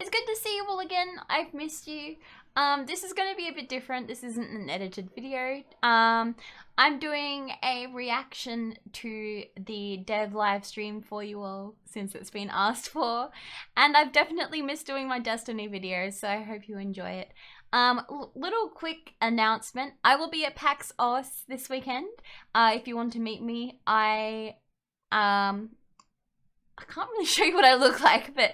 It's good to see you all again. I've missed you. This is going to be a bit different. This isn't an edited video. I'm doing a reaction to the dev live stream for you all since it's been asked for. And I've definitely missed doing my Destiny videos, so I hope you enjoy it. Little quick announcement. I will be at PAX Oz this weekend. If you want to meet me, I can't really show you what I look like, but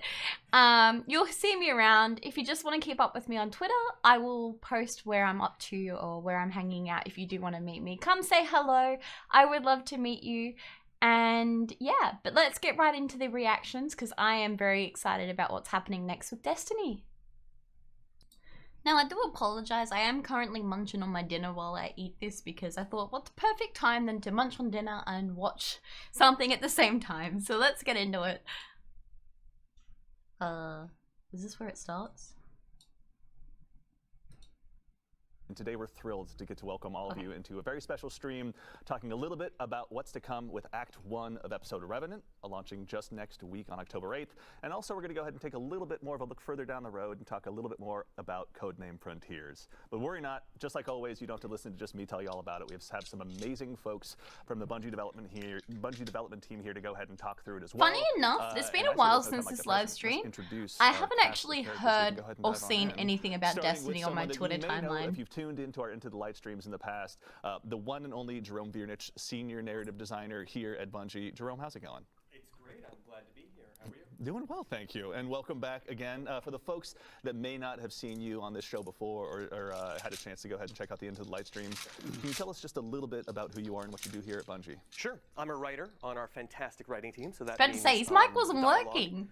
you'll see me around. If you just want to keep up with me on Twitter, I will post where I'm up to or where I'm hanging out. If you do want to meet me, come say hello. I would love to meet you. And yeah, but let's get right into the reactions because I am very excited about what's happening next with Destiny. Now, I do apologize. I am currently munching on my dinner while I eat this because I thought, what's the perfect time than to munch on dinner and watch something at the same time? So let's get into it. Is this where it starts? And today we're thrilled to get to welcome all of you into a very special stream talking a little bit about what's to come with Act 1 of episode Revenant, launching just next week on October 8th. And also we're going to go ahead and take a little bit more of a look further down the road and talk a little bit more about Codename Frontiers. But worry not, just like always, you don't have to listen to just me tell you all about it. We have some amazing folks from the Bungie development team here to go ahead and talk through it as well. Funny enough, it's been a while since this live stream. I haven't actually heard or seen anything about Destiny on my Twitter timeline. If you've tuned into our Into the Light streams in the past, the one and only Jerome Viernich, senior narrative designer here at Bungie. Jerome, how's it going? It's great. I'm glad to be here. How are you? Doing well, thank you. And welcome back again. For the folks that may not have seen you on this show before or had a chance to go ahead and check out the Into the Light streams, can you tell us just a little bit about who you are and what you do here at Bungie? Sure. I'm a writer on our fantastic writing team. So that About means, to say, his mic wasn't dialogue, working.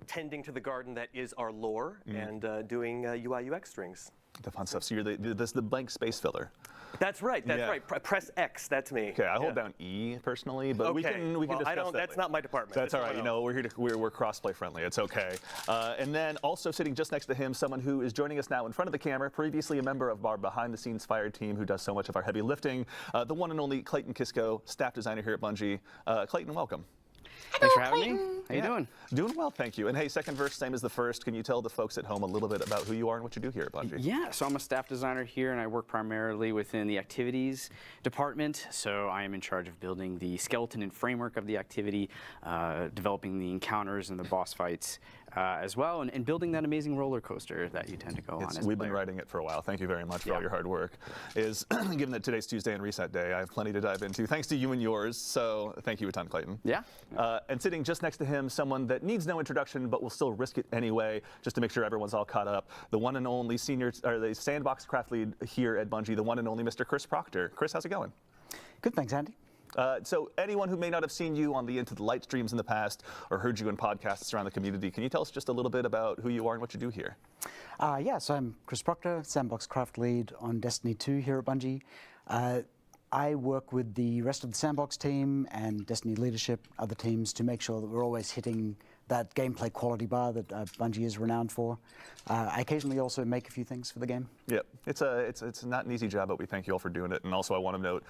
Tending to the garden that is our lore and doing UI UX strings. The fun stuff. So you're the blank space filler. That's right. That's right. Press X. That's me. Okay, I hold down E personally, but we can discuss I don't. that That's later. not my department. That's all right. You know, we're crossplay friendly. It's okay. And then also sitting just next to him, someone who is joining us now in front of the camera, previously a member of our behind-the-scenes fire team, who does so much of our heavy lifting. The one and only Clayton Kisko, staff designer here at Bungie. Clayton, welcome. Hello, Thanks for having Clayton. me. How you doing? Doing well, thank you. And hey, second verse, same as the first. Can you tell the folks at home a little bit about who you are and what you do here at Bungie? Yeah, so I'm a staff designer here, and I work primarily within the activities department. So I am in charge of building the skeleton and framework of the activity, developing the encounters and the boss fights as well, and building that amazing roller coaster that you tend to go on as We've been writing it for a while. Thank you very much for all your hard work. Given that today's Tuesday and reset day, I have plenty to dive into. Thanks to you and yours. So thank you a ton, Clayton. Yeah. And sitting just next to him, someone that needs no introduction, but will still risk it anyway, just to make sure everyone's all caught up. The one and only the sandbox craft lead here at Bungie, the one and only Mr. Chris Proctor. Chris, how's it going? Good, thanks, Andy. So anyone who may not have seen you on the Into the Light streams in the past or heard you in podcasts around the community, can you tell us just a little bit about who you are and what you do here? Yeah, so I'm Chris Proctor, Sandbox Craft Lead on Destiny 2 here at Bungie. I work with the rest of the Sandbox team and Destiny leadership, other teams, to make sure that we're always hitting that gameplay quality bar that Bungie is renowned for. I occasionally also make a few things for the game. Yep, it's not an easy job, but we thank you all for doing it. And also I want to note,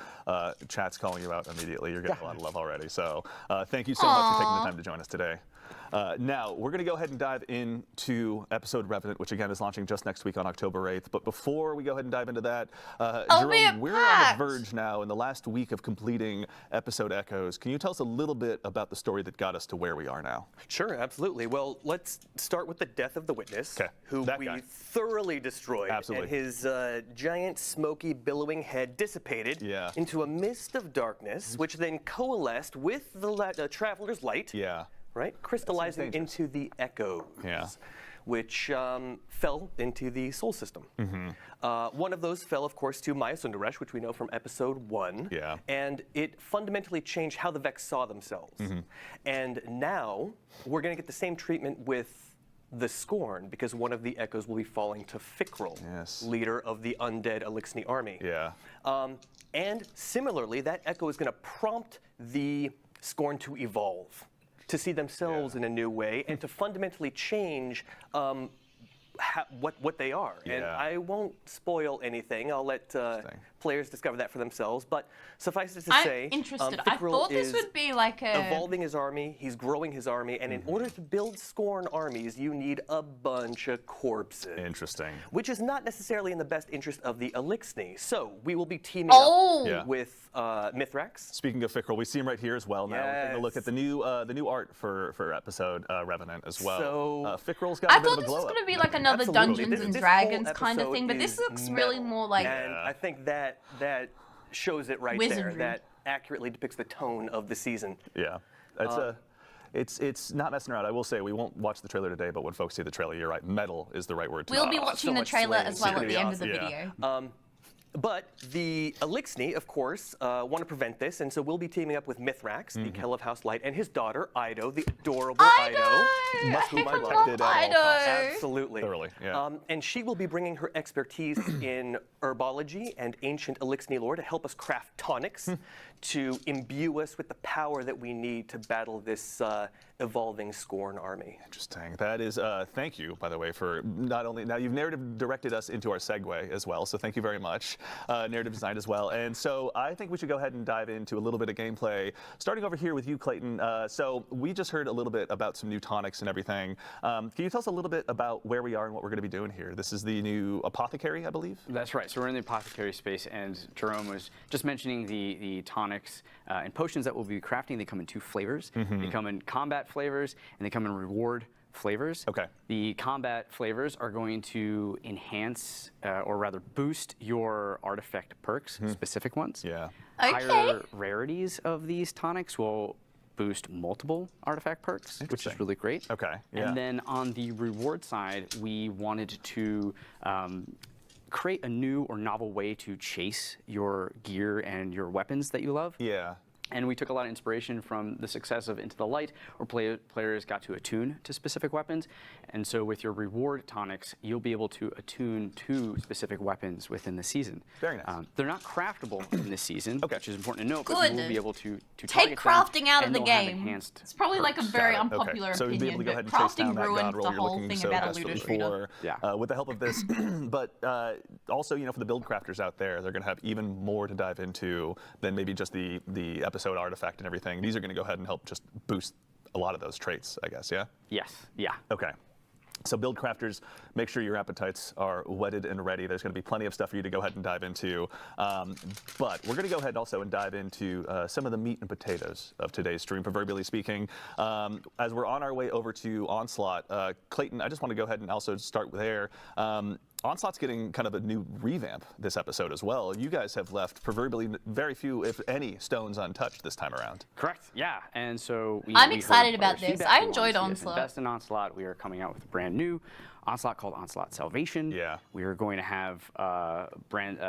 chat's calling you out immediately. You're getting a lot of love already. So thank you so much for taking the time to join us today. Now, we're going to go ahead and dive into episode Revenant, which again is launching just next week on October 8th. But before we go ahead and dive into that, Jerome, we're on the verge now in the last week of completing episode Echoes. Can you tell us a little bit about the story that got us to where we are now? Sure, absolutely. Well, let's start with the death of the Witness, who we thoroughly destroyed. Absolutely. And his giant, smoky, billowing head dissipated into a mist of darkness, which then coalesced with the Traveler's Light. Right? Crystallizing into the Echoes, which fell into the Soul System. One of those fell, of course, to Maya Sundaresh, which we know from episode 1. And it fundamentally changed how the Vex saw themselves. And now we're going to get the same treatment with the Scorn, because one of the Echoes will be falling to Fikril, leader of the undead Elixni army. And similarly, that Echo is going to prompt the Scorn to evolve, to see themselves in a new way, and to fundamentally change what they are. Yeah. And I won't spoil anything. I'll let players discover that for themselves. But suffice it to say, I'm interested. I thought this would be like a... evolving his army, he's growing his army, and in order to build Scorn armies, you need a bunch of corpses. Interesting. Which is not necessarily in the best interest of the Elixni. So we will be teaming up with Mithrax. Speaking of Fickrel, we see him right here as well. Now we're taking a look at the new art for episode Revenant as well. So Fickrel's got a bit of a glow up. I thought this was going to be like another Dungeons and Dragons kind of thing, but this looks really more like... And I think that shows it right wizardry. there. That accurately depicts the tone of the season. Yeah. It's not messing around. I will say we won't watch the trailer today, but when folks see the trailer, you're right. Metal is the right word. We'll be watching the trailer as well at the end of the video. But the Elixni, of course, want to prevent this, and so we'll be teaming up with Mithrax, the Kell of House Light, and his daughter, Ido, the adorable Ido. Whom I protected at all costs. Absolutely. Thoroughly, yeah. And she will be bringing her expertise in herbology and ancient Elixni lore to help us craft tonics to imbue us with the power that we need to battle this evolving Scorn army. Interesting. That is, thank you, by the way, for not only, now you've narrative directed us into our segue as well, so thank you very much. Narrative design as well. And so I think we should go ahead and dive into a little bit of gameplay, starting over here with you, Clayton. So we just heard a little bit about some new tonics and everything. Can you tell us a little bit about where we are and what we're going to be doing here? This is the new apothecary, I believe? That's right. So we're in the apothecary space, and Jerome was just mentioning the tonics and potions that we'll be crafting. They come in two flavors. They come in combat flavors, and they come in reward flavors. Okay. The combat flavors are going to enhance, or rather boost your artifact perks, specific ones. Yeah. Okay. Higher rarities of these tonics will boost multiple artifact perks, which is really great. Okay. Yeah. And then on the reward side, we wanted to create a new or novel way to chase your gear and your weapons that you love. Yeah. And we took a lot of inspiration from the success of Into the Light, where players got to attune to specific weapons. And so with your reward tonics, you'll be able to attune to specific weapons within the season. Very nice. They're not craftable in this season, which is important to note, Good. but you will be able to Take target crafting them, out of and the they'll have game. enhanced It's probably like a very Got it. unpopular So you'll be able opinion, to go ahead but and chase down crafting that ruined god roll the you're whole looking thing so about a desperately looter shooter. for with the help of this. But also, you know, for the build crafters out there, they're going to have even more to dive into than maybe just the episode artifact and everything. These are going to go ahead and help just boost a lot of those traits, I guess, yeah? Yes, yeah. Okay. So build crafters, make sure your appetites are whetted and ready. There's going to be plenty of stuff for you to go ahead and dive into. But we're going to go ahead also and dive into some of the meat and potatoes of today's stream, proverbially speaking. As we're on our way over to Onslaught, Clayton, I just want to go ahead and also start there. Onslaught's getting kind of a new revamp this episode as well. You guys have left proverbially very few, if any, stones untouched this time around. Correct, yeah. And so I'm excited about this. I enjoyed Onslaught. Best in Onslaught. We are coming out with a brand new Onslaught called Onslaught Salvation. Yeah. We are going to have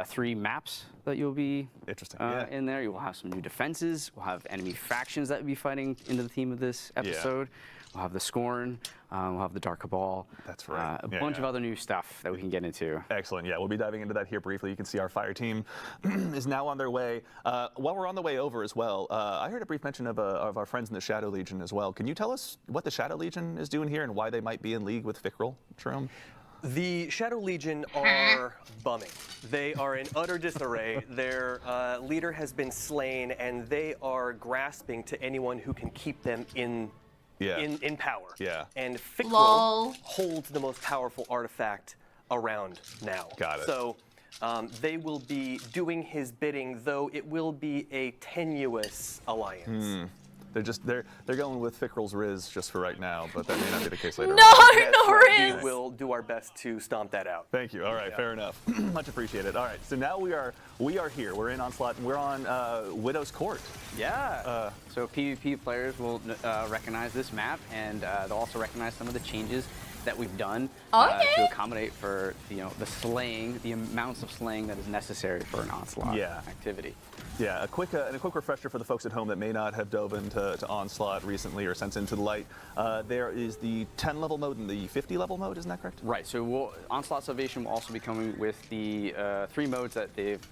3 maps that you'll be in there. You will have some new defenses. We'll have enemy factions that will be fighting into the theme of this episode. Yeah. We'll have the Scorn, we'll have the Dark Cabal. That's right. A bunch of other new stuff that we can get into. Excellent. Yeah, we'll be diving into that here briefly. You can see our fire team is now on their way. While we're on the way over as well, I heard a brief mention of our friends in the Shadow Legion as well. Can you tell us what the Shadow Legion is doing here and why they might be in league with Fickrel, Jerome? The Shadow Legion are bumming. They are in utter disarray. Their leader has been slain, and they are grasping to anyone who can keep them in power. Yeah. And Fickrel holds the most powerful artifact around now. Got it. So they will be doing his bidding, though it will be a tenuous alliance. They're going with Fickrel's Riz just for right now, but that may not be the case later on. No Riz! We will do our best to stomp that out. Thank you. All right, fair enough. Much appreciated. All right, so now we are here. We're in Onslaught, and we're on Widow's Court. Yeah. So PvP players will recognize this map, and they'll also recognize some of the changes that we've done to accommodate for the slaying, the amounts of slaying that is necessary for an Onslaught activity. Yeah, a quick refresher for the folks at home that may not have dove into Onslaught recently or since Into the Light. There is the 10 level mode and the 50 level mode, isn't that correct? Right, so Onslaught Salvation will also be coming with the 3 modes that they've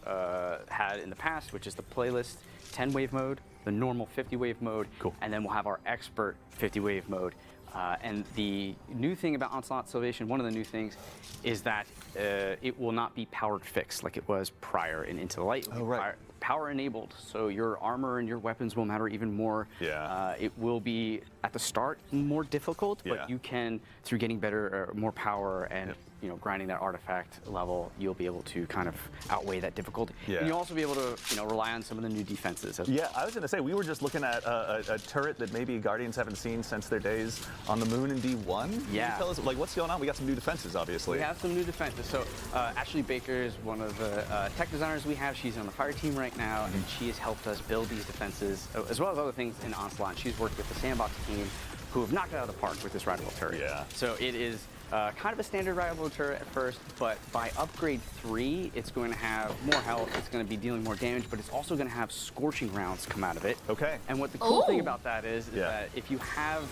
had in the past, which is the playlist 10 wave mode, the normal 50 wave mode, and then we'll have our expert 50 wave mode. And the new thing about Onslaught Salvation, one of the new things, is that it will not be powered fixed like it was prior in Into the Light. Oh, right. Power enabled, so your armor and your weapons will matter even more. Yeah. It will be at the start more difficult, but you can, through getting better, more power and grinding that artifact level, you'll be able to kind of outweigh that difficulty. Yeah. And you'll also be able to rely on some of the new defenses. Yeah, I was going to say, we were just looking at a turret that maybe Guardians haven't seen since their days on the moon in D1. Yeah. Can you tell us, like, what's going on? We got some new defenses, obviously. We have some new defenses. So Ashley Baker is one of the tech designers we have. She's on the fire team right now, and she has helped us build these defenses, as well as other things in Onslaught. She's worked with the Sandbox team, who have knocked it out of the park with this rideable turret. Yeah. So it is kind of a standard rideable turret at first, but by upgrade 3, it's going to have more health, it's going to be dealing more damage, but it's also going to have scorching rounds come out of it. Okay. And what the cool thing about that is that if you have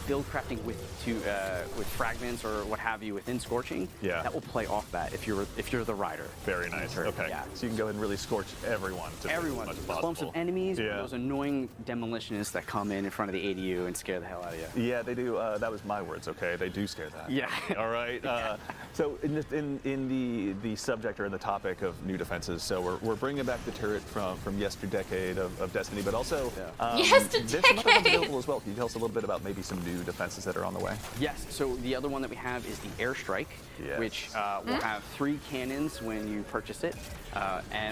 build crafting with fragments or what have you within scorching, that will play off that if you're the rider. Very nice. Okay. Yeah. So you can go ahead and really scorch everyone. Everyone. Clumps of enemies, those annoying demolitionists that come in front of the ADU and scare the hell out of you. Yeah, they do. That was my words. Okay, they do scare that. Yeah. All right. So in the subject or in the topic of new defenses, so we're bringing back the turret from yesterdecade of Destiny, but also Yesterdecade. There's some other ones available as well. Can you tell us a little bit about maybe some new defenses that are on the way? Yes. So the other one that we have is the Airstrike, which will have 3 cannons when you purchase it,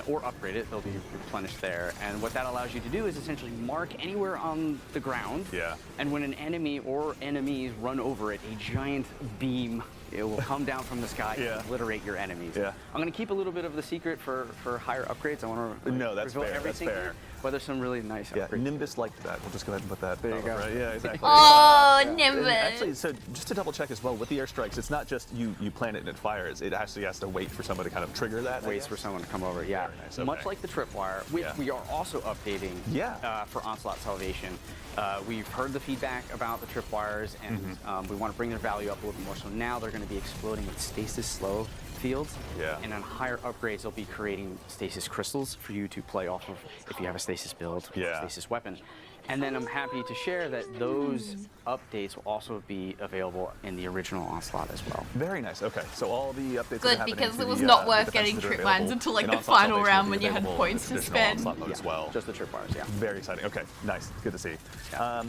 or upgrade it. They'll be replenished there. And what that allows you to do is essentially mark anywhere on the ground. Yeah. And when an enemy or enemies run over it, a giant beam, it will come down from the sky and obliterate your enemies. Yeah. I'm going to keep a little bit of the secret for higher upgrades. I want to reveal everything. That's fair. But there's some really nice upgrades. Nimbus liked that. We'll just go ahead and put that. There you go. Right? Yeah, exactly. Oh, Nimbus. Actually, so just to double check as well, with the airstrikes, it's not just you plant it and it fires. It actually has to wait for someone to kind of trigger that. Waits for someone to come over. Yeah. Nice. Okay. Much like the tripwire, which we are also updating. For Onslaught Salvation. We've heard the feedback about the tripwires, and we want to bring their value up a little bit more. So now they're going to be exploding with stasis slow fields. Yeah. And on higher upgrades, they'll be creating stasis crystals for you to play off of if you have a stasis build, stasis weapon. And then I'm happy to share that those updates will also be available in the original Onslaught as well. Very nice. Okay, so all the updates. Good, because it was not worth getting tripwires until like the final round when you had points to spend. As well. Just the tripwires, Very exciting. Okay, nice. Good to see. Yeah.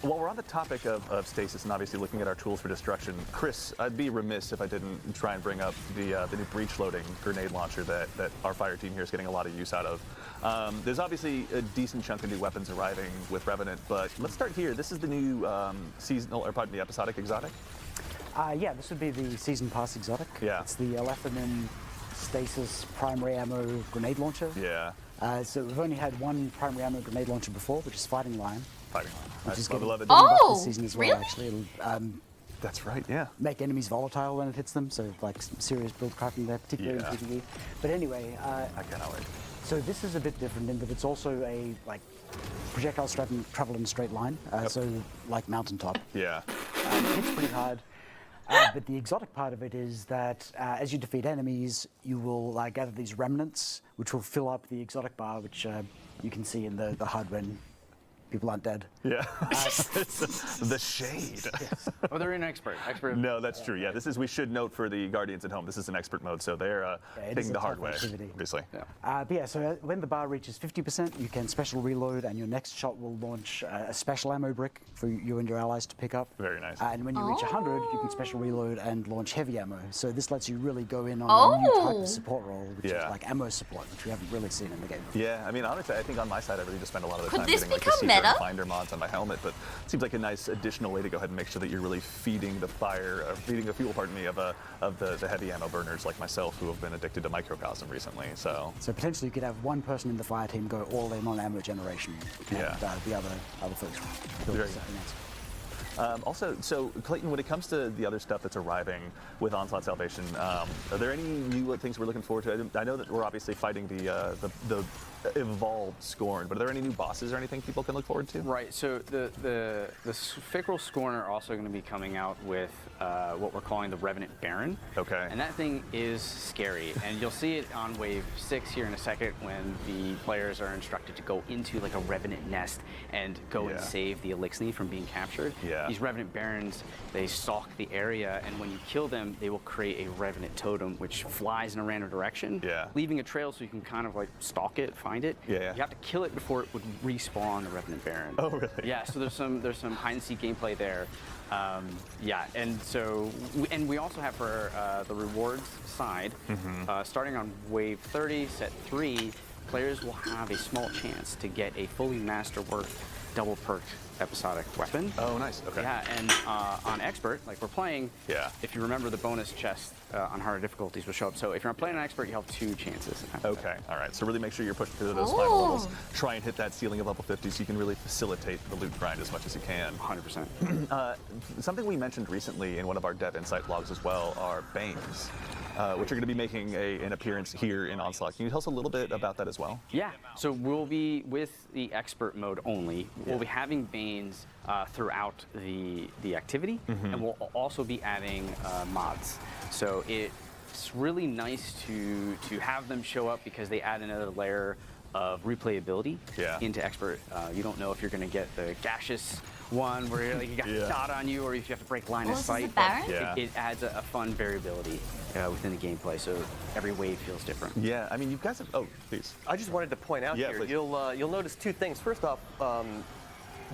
While we're on the topic of stasis and obviously looking at our tools for destruction, Chris, I'd be remiss if I didn't try and bring up the new breach loading grenade launcher that our fire team here is getting a lot of use out of. There's obviously a decent chunk of new weapons arriving with Revenant, but let's start here. This is the new seasonal, or pardon me, episodic exotic? Yeah, this would be the season pass exotic. Yeah. It's the Alephanin stasis primary ammo grenade launcher. Yeah. So we've only had one primary ammo grenade launcher before, which is Fighting Lion. Which is getting buffed this season as well, really? Actually. It'll, that's right, yeah. Make enemies volatile when it hits them, so like some serious build crafting there, particularly in PvE. But anyway, I cannot wait. So this is a bit different in that it's also a projectiles travel in a straight line, so like mountaintop. Yeah. It hits pretty hard. But the exotic part of it is that as you defeat enemies, you will gather these remnants, which will fill up the exotic bar, which you can see in the HUD when people aren't dead. Yeah. The shade. Yes. Oh, they're an expert. No, that's true. Yeah, we should note for the Guardians at home, this is an expert mode, so they're taking the hard way, obviously. Yeah. But yeah, so when the bar reaches 50%, you can special reload, and your next shot will launch a special ammo brick for you and your allies to pick up. Very nice. And when you reach 100, you can special reload and launch heavy ammo. So this lets you really go in on a new type of support role, which is like ammo support, which we haven't really seen in the game before. Yeah, I mean, honestly, I think on my side, I really just spend a lot of the time getting the secret finder mods on my helmet, but it seems like a nice additional way to go ahead and make sure that you're really feeding the fuel, pardon me, of the heavy ammo burners like myself who have been addicted to microcosm recently. So potentially you could have one person in the fire team go all in on ammo generation, and the other folks build something else. Also, so Clayton, when it comes to the other stuff that's arriving with Onslaught Salvation, are there any new things we're looking forward to? I know that we're obviously fighting the evolved Scorn, but are there any new bosses or anything people can look forward to? Right, so the Fickrel Scorn are also going to be coming out with what we're calling the Revenant Baron. Okay. And that thing is scary, and you'll see it on Wave 6 here in a second when the players are instructed to go into like a Revenant nest and go and save the Elixir from being captured. Yeah. These Revenant Barons, they stalk the area, and when you kill them, they will create a Revenant totem which flies in a random direction, leaving a trail so you can kind of like stalk it, find it. Yeah. You have to kill it before it would respawn the Revenant Baron. Oh, really? Yeah, so there's some hide and seek gameplay there. Yeah, and so we also have for the rewards side, starting on Wave 30, Set 3, players will have a small chance to get a fully masterwork double perked episodic weapon. Oh, nice. Okay. Yeah, and on Expert, like we're playing, if you remember the bonus chest on harder difficulties will show up. So if you're not playing on Expert, you have 2 chances. Okay, all right. So really make sure you're pushing through those final levels. Try and hit that ceiling of level 50 so you can really facilitate the loot grind as much as you can. 100%. Something we mentioned recently in one of our Dev Insight logs as well are Banes, which are going to be making an appearance here in Onslaught. Can you tell us a little bit about that as well? Yeah, so we'll be, with the Expert mode only, we'll be having Banes throughout the activity, and we'll also be adding mods. So it's really nice to have them show up because they add another layer of replayability into Expert. You don't know if you're going to get the gaseous one where you're, like, you got shot on you, or if you have to break line of sight. It adds a fun variability within the gameplay, so every wave feels different. Yeah, I mean, you guys have. Oh, please. I just wanted to point out here. You'll notice 2 things. First off,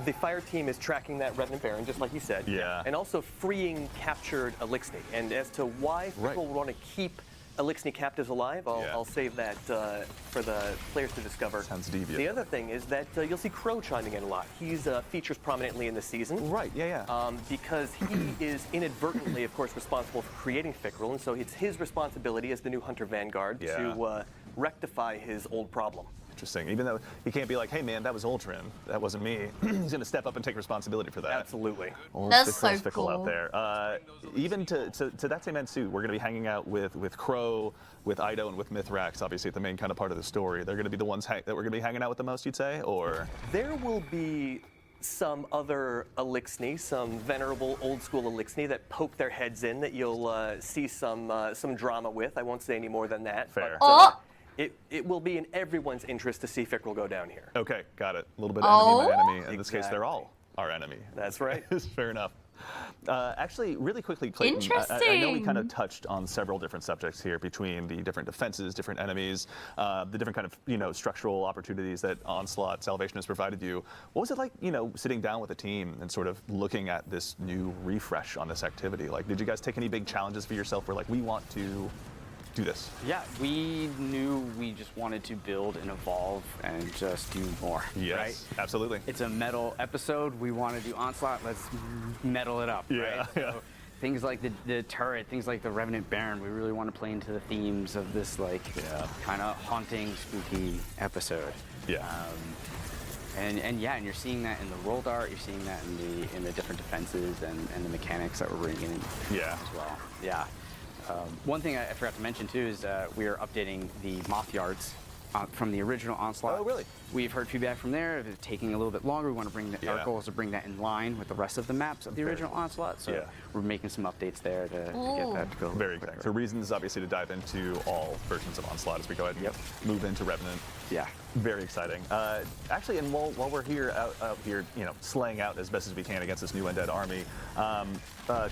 the fire team is tracking that Revenant Baron, just like you said. Yeah. And also freeing captured Elixir. And as to why people want to keep Elixir captives alive, I'll save that for the players to discover. Sounds devious. The other thing is that you'll see Crow chiming in a lot. He's features prominently in the season. Right, because he is inadvertently, of course, responsible for creating Fickrel, and so it's his responsibility as the new Hunter Vanguard to rectify his old problem. Interesting. Even though he can't be like, hey man, that was Ultron, that wasn't me. He's going to step up and take responsibility for that. Absolutely. That's so cool. Out there. Even to that same end too, we're going to be hanging out with Crow, with Ido, and with Mithrax, obviously at the main kind of part of the story. They're going to be the ones that we're going to be hanging out with the most, you'd say, or? There will be some other Elixir, some venerable old school Elixir that poke their heads in that you'll see some drama with. I won't say any more than that. Fair. But, it will be in everyone's interest to see Fickrel go down here. Okay, got it. A little bit of enemy by enemy. In this case, they're all our enemy. That's right. Fair enough. Actually, really quickly, Clayton, I know we kind of touched on several different subjects here between the different defenses, different enemies, the different kind of structural opportunities that Onslaught Salvation has provided you. What was it like, sitting down with a team and sort of looking at this new refresh on this activity? Like, did you guys take any big challenges for yourself where like we want to do this? Yeah, we knew we just wanted to build and evolve and just do more. Yes, right? Absolutely. It's a metal episode. We want to do Onslaught. Let's metal it up. Yeah, right? So things like the turret, things like the Revenant Baron, we really want to play into the themes of this kind of haunting, spooky episode. Yeah. And you're seeing that in the roll dart. You're seeing that in the different defenses and the mechanics that we're bringing in as well. Yeah. One thing I forgot to mention too is we are updating the moth yards from the original Onslaught. Oh, really? We've heard feedback from there. It's taking a little bit longer. We want to bring our goal is to bring that in line with the rest of the maps of the original Onslaught. So we're making some updates there to get that to go. Very exciting. So reasons obviously to dive into all versions of Onslaught as we go ahead and move into Revenant. Yeah. Very exciting. Actually, and while we're here out here, slaying out as best as we can against this new undead army,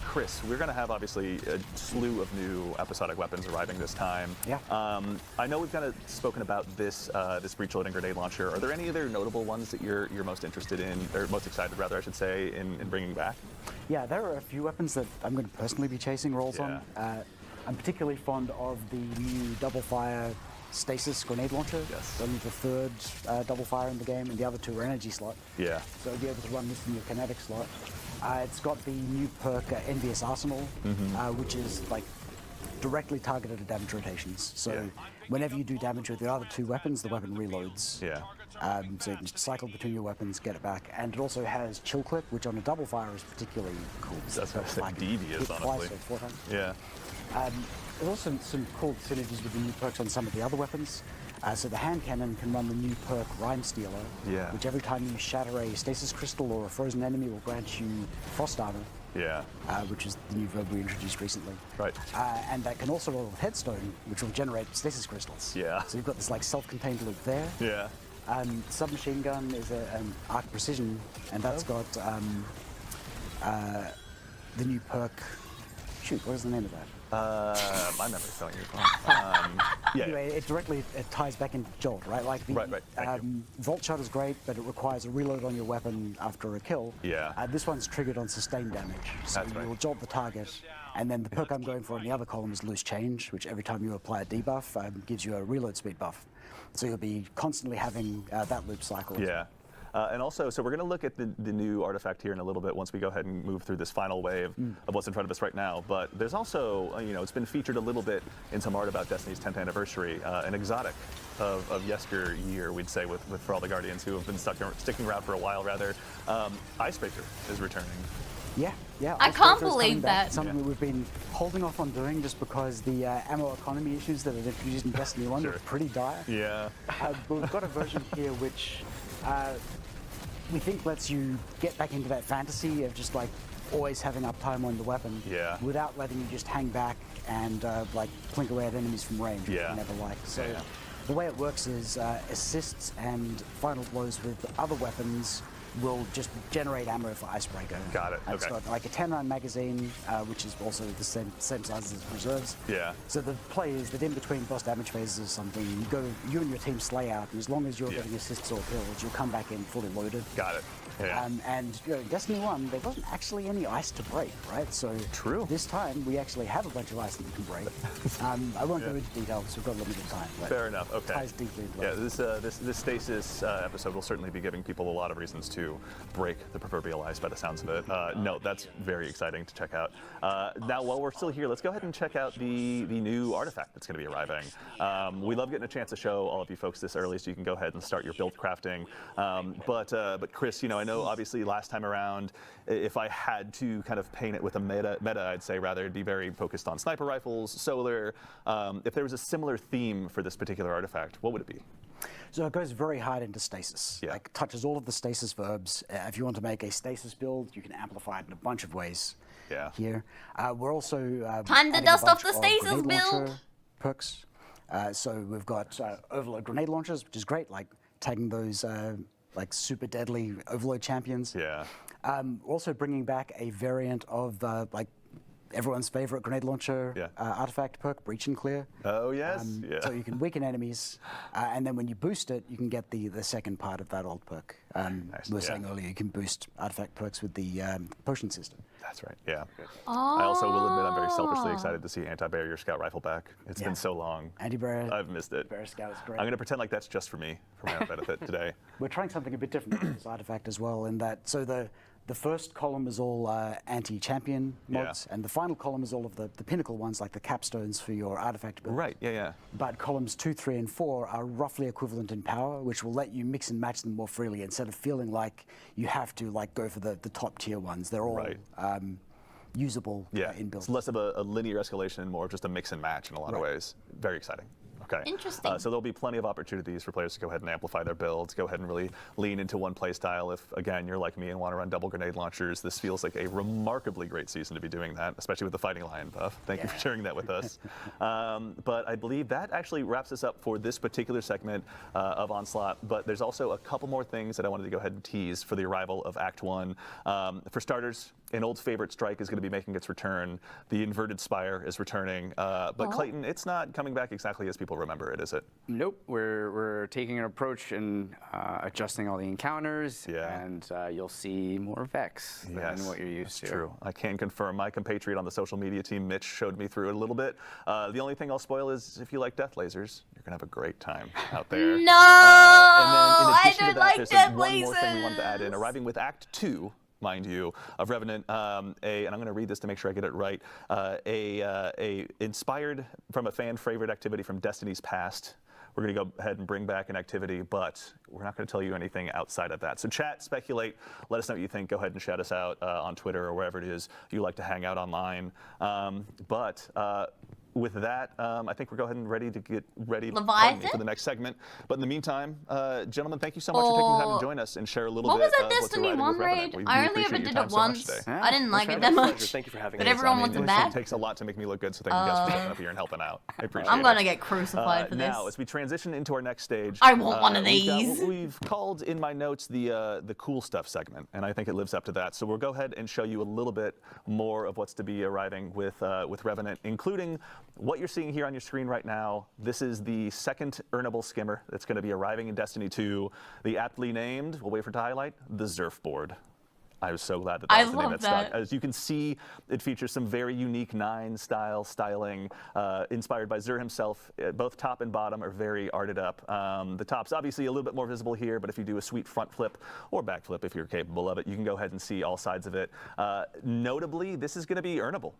Chris, we're going to have obviously a slew of new episodic weapons arriving this time. Yeah. I know we've kind of spoken about this breech loading grenade launcher. Are there any other notable ones that you're most interested in, or most excited rather, I should say, in bringing back? Yeah, there are a few weapons that I'm going to personally be chasing rolls on. I'm particularly fond of the new double fire stasis grenade launcher. Yes. Only the third double fire in the game, and the other 2 are energy slot. Yeah. So you'll be able to run this in your kinetic slot. It's got the new perk Envious Arsenal, which is like directly targeted at damage rotations. So whenever you do damage with the other 2 weapons, the weapon reloads. Yeah. So you can just cycle between your weapons, get it back. And it also has chill clip, which on a double fire is particularly cool. That's like devious, honestly. Twice or 4 times. Yeah. There's also some cool synergies with the new perks on some of the other weapons. So the hand cannon can run the new perk Rhyme Stealer, which every time you shatter a stasis crystal or a frozen enemy will grant you frost armor. Which is the new verb we introduced recently. Right. And that can also roll with Headstone, which will generate stasis crystals. So you've got this like self-contained loop there. Submachine gun is an arc precision, and that's got the new perk. Shoot, what is the name of that? My memory's telling you. Anyway, it ties back into Jolt, right? Like the Vault Shot is great, but it requires a reload on your weapon after a kill. This one's triggered on sustained damage, so you'll jolt the target, and then the perk I'm going for in the other column is Loose Change, which every time you apply a debuff gives you a reload speed buff. So you'll be constantly having that loop cycle. And also, so we're going to look at the new artifact here in a little bit once we go ahead and move through this final wave of what's in front of us right now. But there's also, it's been featured a little bit in some art about Destiny's 10th anniversary, an exotic of yesteryear, we'd say, for all the Guardians who have been sticking around for a while, rather. Icebreaker is returning. I can't believe that. Something that we've been holding off on doing just because the ammo economy issues that are introduced in Destiny 1 are pretty dire. But we've got a version here which we think lets you get back into that fantasy of just like always having uptime on the weapon without letting you just hang back and like plink away at enemies from range, which you never like. So the way it works is assists and final blows with other weapons will just generate ammo for Icebreaker. Got it. It's got like a 10-round magazine, which is also the same size as reserves. So the play is that in between boss damage phases or something, you and your team slay out, and as long as you're getting assists or kills, you'll come back in fully loaded. Got it. And in Destiny 1, there wasn't actually any ice to break, right? So this time we actually have a bunch of ice that you can break. I won't go into detail because we've got limited time. But fair enough. Okay. Ties deeply into this stasis episode will certainly be giving people a lot of reasons to break the proverbial ice by the sounds of it. No, that's very exciting to check out. Now, while we're still here, let's go ahead and check out the new artifact that's going to be arriving. We love getting a chance to show all of you folks this early, so you can go ahead and start your build crafting. But Chris, I know obviously last time around, if I had to kind of paint it with a meta I'd say rather it'd be very focused on sniper rifles, solar. If there was a similar theme for this particular artifact, what would it be? So it goes very hard into stasis. Like touches all of the stasis verbs. If you want to make a stasis build, you can amplify it in a bunch of ways. Here, we're also time to dust off the stasis build perks. So we've got overload grenade launchers, which is great. Like tagging those like super deadly overload champions. Also bringing back a variant of like everyone's favorite grenade launcher artifact perk, Breach and Clear. Oh, yes. So you can weaken enemies, and then when you boost it, you can get the second part of that old perk. Nice. We were saying earlier, you can boost artifact perks with the potion system. That's right, I also will admit I'm very selfishly excited to see Anti-Barrier Scout Rifle back. It's been so long. Anti-Barrier. I've missed it. Barrier Scout is great. I'm going to pretend like that's just for me, for my own benefit today. We're trying something a bit different with this artifact as well, in that, so the first column is all anti-champion mods, and the final column is all of the pinnacle ones, like the capstones for your artifact build. Right, But columns 2, 3, and 4 are roughly equivalent in power, which will let you mix and match them more freely instead of feeling like you have to like go for the top tier ones. They're all usable in builds. It's less of a linear escalation and more of just a mix and match in a lot of ways. Very exciting. Okay. Interesting. So there'll be plenty of opportunities for players to go ahead and amplify their builds, go ahead and really lean into one play style. If, again, you're like me and want to run double grenade launchers, this feels like a remarkably great season to be doing that, especially with the Fighting Lion buff. Thank you for sharing that with us. But I believe that actually wraps us up for this particular segment of Onslaught. But there's also a couple more things that I wanted to go ahead and tease for the arrival of Act 1. For starters, an old favorite strike is going to be making its return. The Inverted Spire is returning. But Clayton, it's not coming back exactly as people remember it, is it? Nope. We're taking an approach and adjusting all the encounters, and you'll see more Vex than what you're used to. That's true. I can confirm. My compatriot on the social media team, Mitch, showed me through it a little bit. The only thing I'll spoil is if you like death lasers, you're going to have a great time out there. No! I don't like death lasers! One more thing we wanted to add in. Arriving with Act 2, mind you, of Revenant, and I'm going to read this to make sure I get it right, inspired from a fan favorite activity from Destiny's past. We're going to go ahead and bring back an activity, but we're not going to tell you anything outside of that. So chat, speculate, let us know what you think. Go ahead and shout us out on Twitter or wherever it is you like to hang out online. with that, I think we're going ready to get ready for the next segment. But in the meantime, gentlemen, thank you so much for taking the time to join us and share a little bit of what's Destiny arriving 1 with raid? Revenant. I only ever did it once. I didn't like it that much. Thank you for having but us. everyone wants it back. It takes a lot to make me look good, so thank you guys for stepping up here and helping out. I appreciate it. I'm going to get crucified for this. Now, as we transition into our next stage, I want one of these. We've called in my notes the cool stuff segment, and I think it lives up to that. So we'll go ahead and show you a little bit more of what's to be arriving with Revenant, including what you're seeing here on your screen right now. This is the second earnable skimmer that's going to be arriving in Destiny 2. The aptly named, we'll wait for it to highlight, the Zerfboard. I was so glad that that was the name that stuck. As you can see, it features some very unique 9-style styling, inspired by Xur himself. Both top and bottom are very arted up. The top's obviously a little bit more visible here, but if you do a sweet front flip or back flip, if you're capable of it, you can go ahead and see all sides of it. Notably, this is going to be earnable.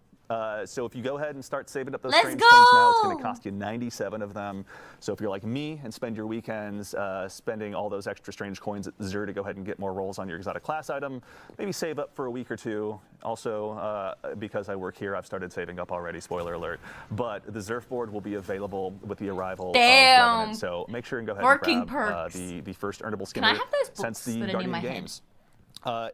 So if you go ahead and start saving up those strange coins now, it's going to cost you 97 of them. So if you're like me and spend your weekends spending all those extra strange coins at Xur to go ahead and get more rolls on your exotic class item, maybe save up for a week or two. Also, because I work here, I've started saving up already, spoiler alert. But the Zerfboard will be available with the arrival of Revenant. So make sure and go ahead and grab the first earnable skimmer since the Guardian games.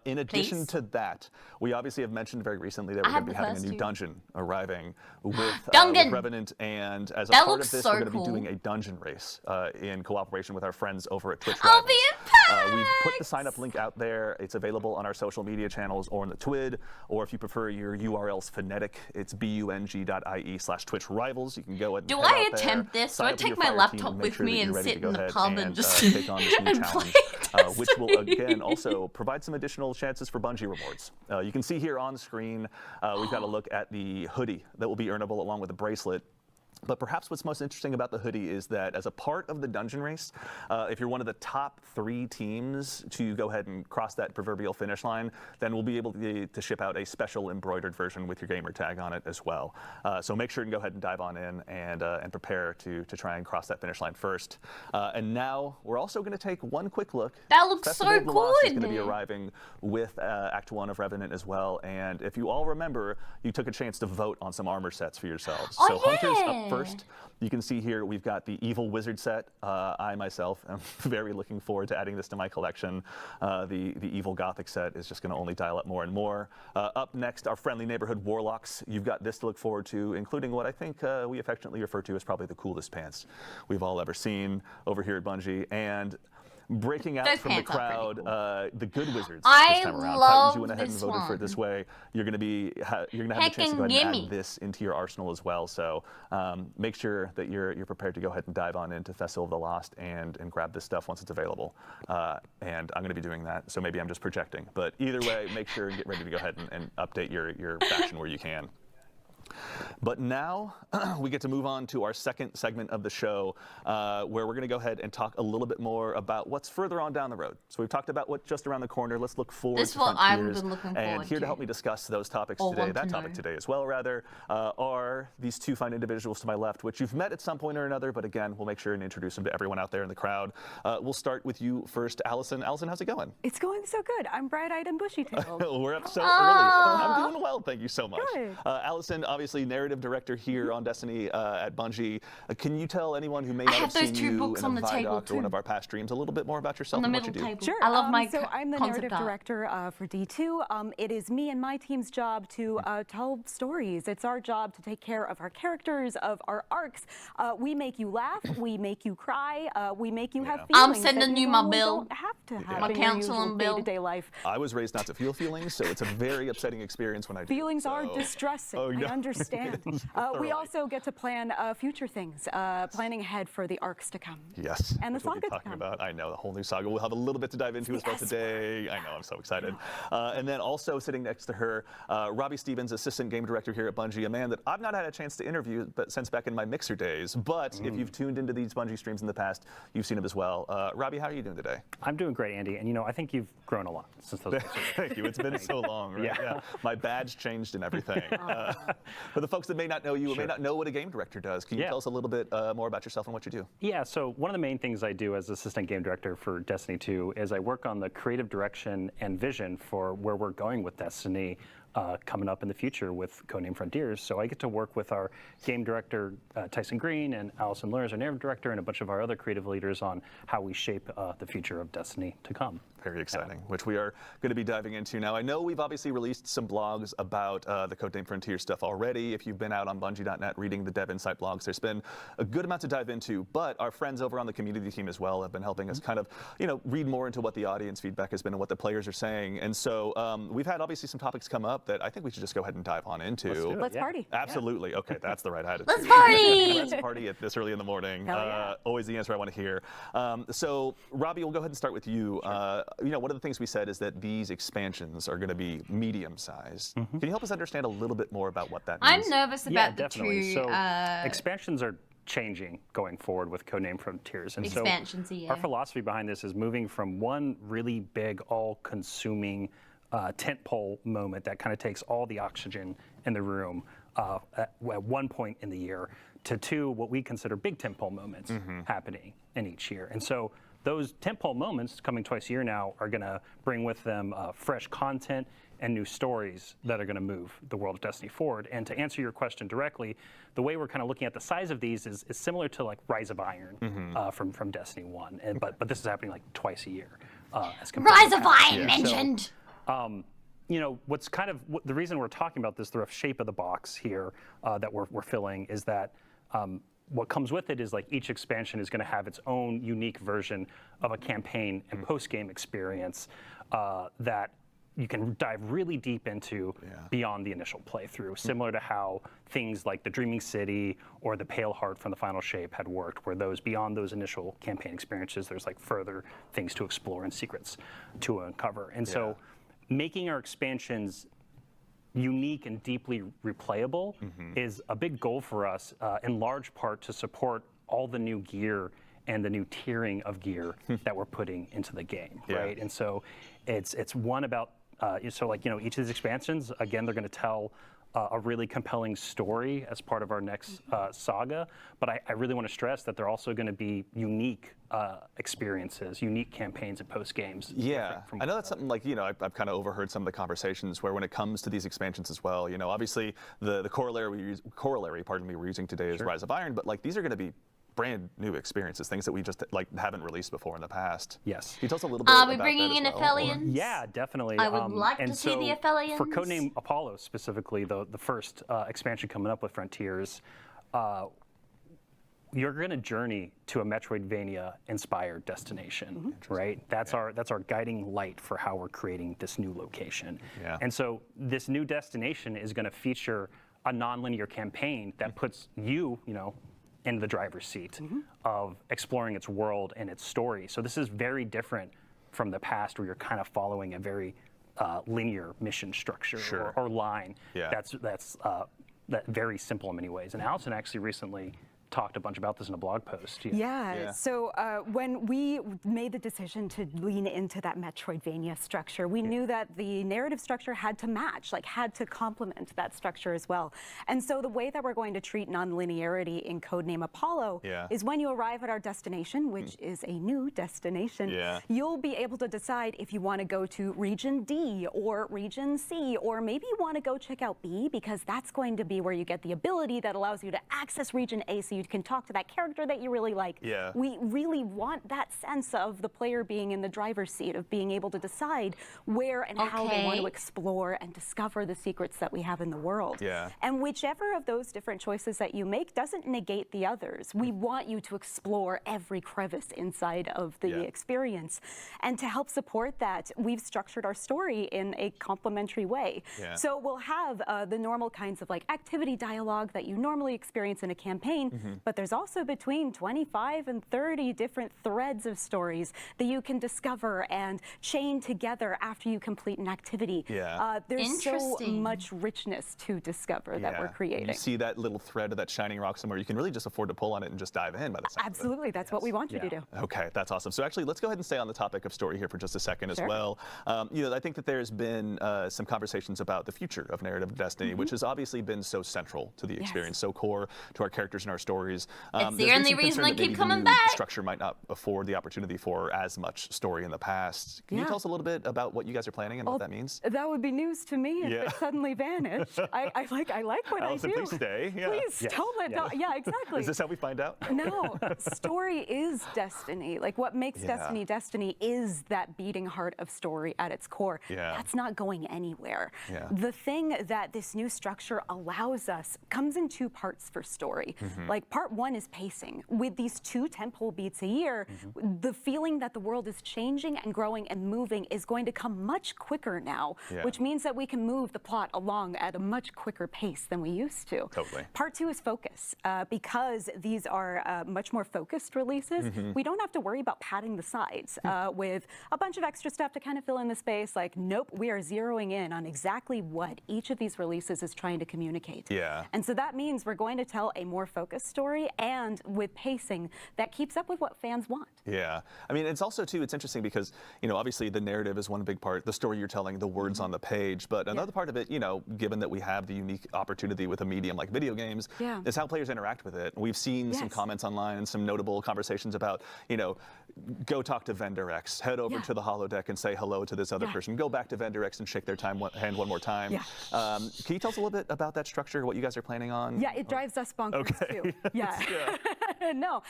In addition to that, we obviously have mentioned very recently that we're going to be having a new dungeon arriving with Revenant, and as a part of this, we're going to be doing a dungeon race in cooperation with our friends over at Twitch. I'll be in PAX! We've put the sign-up link out there. It's available on our social media channels or in the TWID, or if you prefer your URL's phonetic, it's bung.ie/Twitch Rivals. You can go ahead and Do I attempt this? Do I take my laptop with me and sit in the pub and just take on this new challenge, which will again also provide some additional chances for Bungie rewards. You can see here on screen, we've got a look at the hoodie that will be earnable along with the bracelet. But perhaps what's most interesting about the hoodie is that as a part of the dungeon race, if you're one of the top 3 teams to go ahead and cross that proverbial finish line, then we'll be able to ship out a special embroidered version with your gamer tag on it as well. So make sure and go ahead and dive on in and prepare to try and cross that finish line first. And now we're also going to take one quick look. That looks so cool. Is going to be arriving with Act 1 of Revenant as well. And if you all remember, you took a chance to vote on some armor sets for yourselves. So Hunters up first. You can see here we've got the Evil Wizard set. I myself am very looking forward to adding this to my collection. The Evil Gothic set is just going to only dial up more and more. Up next, our Friendly Neighborhood Warlocks. You've got this to look forward to, including what I think we affectionately refer to as probably the coolest pants we've all ever seen over here at Bungie. And breaking out from the crowd, the Good Wizards this time around. Titans, you went ahead and voted for it this way. You're going to have the chance to go ahead and add this into your arsenal as well. So make sure that you're prepared to go ahead and dive on into Festival of the Lost and grab this stuff once it's available. And I'm going to be doing that, so maybe I'm just projecting. But either way, make sure and get ready to go ahead and update your faction where you can. But now we get to move on to our second segment of the show, where we're going to go ahead and talk a little bit more about what's further on down the road. So we've talked about what's just around the corner. Let's look forward to frontiers. This is what I've been looking forward to. And here to help me discuss those topics today, that topic today as well, rather, are these two fine individuals to my left, which you've met at some point or another, but again, we'll make sure and introduce them to everyone out there in the crowd. We'll start with you first, Allison. Allison, how's it going? It's going so good. I'm bright-eyed and bushy-tailed. We're up so early. I'm doing well, thank you so much. Good. Allison, obviously narrative director here on Destiny at Bungie. Can you tell anyone who may not have seen you in a Vidoc or one of our past streams a little bit more about yourself and what you do? Sure. I love my So I'm the narrative director for D2. It is me and my team's job to tell stories. It's our job to take care of our characters, of our arcs. We make you laugh. We make you cry. We make you have feelings. I'm sending you my bill. Don't have to have my counseling bill. Day-to-day life. I was raised not to feel feelings, so it's a very upsetting experience when I do. Feelings are distressing. I understand. We also get to plan future things, planning ahead for the arcs to come. Yes. And the saga to come. I know, the whole new saga. We'll have a little bit to dive into as well today. I know, I'm so excited. And then also sitting next to her, Robbie Stevens, assistant game director here at Bungie, a man that I've not had a chance to interview since back in my Mixer days. But if you've tuned into these Bungie streams in the past, you've seen him as well. Robbie, how are you doing today? I'm doing great, Andy. And I think you've grown a lot since those days. Thank you. It's been so long, right? Yeah. My badge changed and everything. For the folks that may not know you, or may not know what a game director does, can you tell us a little bit more about yourself and what you do? Yeah, so one of the main things I do as assistant game director for Destiny 2 is I work on the creative direction and vision for where we're going with Destiny coming up in the future with Codename Frontiers. So I get to work with our game director, Tyson Green, and Allison Lurs, our narrative director, and a bunch of our other creative leaders on how we shape the future of Destiny to come. Very exciting, which we are going to be diving into now. I know we've obviously released some blogs about the Codename Frontiers stuff already. If you've been out on Bungie.net reading the Dev Insight blogs, there's been a good amount to dive into, but our friends over on the community team as well have been helping us kind of, read more into what the audience feedback has been and what the players are saying. And so we've had obviously some topics come up that I think we should just go ahead and dive on into. Let's party. Absolutely. Okay, that's the right attitude. Let's party! Let's party at this early in the morning. Always the answer I want to hear. So Robbie, we'll go ahead and start with you. Sure. One of the things we said is that these expansions are going to be medium-sized. Can you help us understand a little bit more about what that means? I'm nervous about the definitely. two. So expansions are changing going forward with Codename Frontiers. And expansions, so our philosophy behind this is moving from one really big, all-consuming tentpole moment that kind of takes all the oxygen in the room at one point in the year to two what we consider big tentpole moments happening in each year. And so those tentpole moments coming twice a year now are going to bring with them fresh content and new stories that are going to move the world of Destiny forward. And to answer your question directly, the way we're kind of looking at the size of these is similar to like Rise of Iron from Destiny 1, but this is happening like twice a year. Rise of Iron mentioned. So, what's kind of the reason we're talking about this, the rough shape of the box here that we're filling is that what comes with it is like each expansion is going to have its own unique version of a campaign and post-game experience that you can dive really deep into beyond the initial playthrough, similar to how things like the Dreaming City or the Pale Heart from the Final Shape had worked, where those beyond those initial campaign experiences, there's like further things to explore and secrets to uncover. And so making our expansions unique and deeply replayable is a big goal for us, in large part to support all the new gear and the new tiering of gear that we're putting into the game, right? And so it's one about, each of these expansions, again, they're going to tell a really compelling story as part of our next saga, but I really want to stress that they're also going to be unique experiences, unique campaigns and post games. Yeah, I know that's something like, I've kind of overheard some of the conversations where when it comes to these expansions as well, obviously the corollary we're using today is Rise of Iron, but like these are going to be brand new experiences, things that we just haven't released before in the past. Yes. Can you tell us a little bit about that? Are we bringing in Aphelions? Yeah, definitely. I would like to see the Aphelions. For Codename Apollo specifically, the first expansion coming up with Frontiers, you're going to journey to a Metroidvania-inspired destination, right? That's our guiding light for how we're creating this new location. Yeah. And so this new destination is going to feature a non-linear campaign that puts you, in the driver's seat of exploring its world and its story. So this is very different from the past where you're kind of following a very linear mission structure or line that's very simple in many ways. And Allison actually recently talked a bunch about this in a blog post. So when we made the decision to lean into that Metroidvania structure, we knew that the narrative structure had to match, had to complement that structure as well. And so the way that we're going to treat non-linearity in Codename Apollo is when you arrive at our destination, which is a new destination, you'll be able to decide if you want to go to Region D or Region C, or maybe you want to go check out B, because that's going to be where you get the ability that allows you to access Region A so you can talk to that character that you really like. We really want that sense of the player being in the driver's seat, of being able to decide where and how they want to explore and discover the secrets that we have in the world. And whichever of those different choices that you make doesn't negate the others. We want you to explore every crevice inside of the experience. And to help support that, we've structured our story in a complementary way. So we'll have the normal kinds of activity dialogue that you normally experience in a campaign, but there's also between 25 and 30 different threads of stories that you can discover and chain together after you complete an activity. There's so much richness to discover that we're creating. You see that little thread of that shining rock somewhere, you can really just afford to pull on it and just dive in by the sound Absolutely, of it. That's what we want you to do. Okay, that's awesome. So actually, let's go ahead and stay on the topic of story here for just a second as well. I think that there's been some conversations about the future of narrative Destiny, which has obviously been so central to the experience, so core to our characters and our stories. stories. It's the there's been only some reason concern I that keep maybe the coming new back. structure might not afford the opportunity for as much story in the past. Can you tell us a little bit about what you guys are planning and what that means? That would be news to me if it suddenly vanished. I like what Allison, I do. please stay. Yeah. Please don't let that. Yeah, exactly. Is this how we find out? No, story is destiny. Like what makes Destiny Destiny is that beating heart of story at its core. Yeah. That's not going anywhere. Yeah. The thing that this new structure allows us comes in two parts for story. Like part one is pacing. With these 2 tentpole beats a year, the feeling that the world is changing and growing and moving is going to come much quicker now, which means that we can move the plot along at a much quicker pace than we used to. Totally. Part 2 is focus. Because these are much more focused releases, we don't have to worry about padding the sides with a bunch of extra stuff to kind of fill in the space. Like, nope, we are zeroing in on exactly what each of these releases is trying to communicate. Yeah. And so that means we're going to tell a more focused story and with pacing that keeps up with what fans want. Yeah. I mean, it's also, too, it's interesting because, you know, obviously the narrative is one big part, the story you're telling, the words on the page. But another part of it, you know, given that we have the unique opportunity with a medium like video games, is how players interact with it. We've seen some comments online and some notable conversations about, you know, go talk to vendor X, head over to the holodeck and say hello to this other person, go back to vendor X and shake their hand one more time. Can you tell us a little bit about that structure, what you guys are planning on? Yeah, it drives us bonkers too. Yeah. No,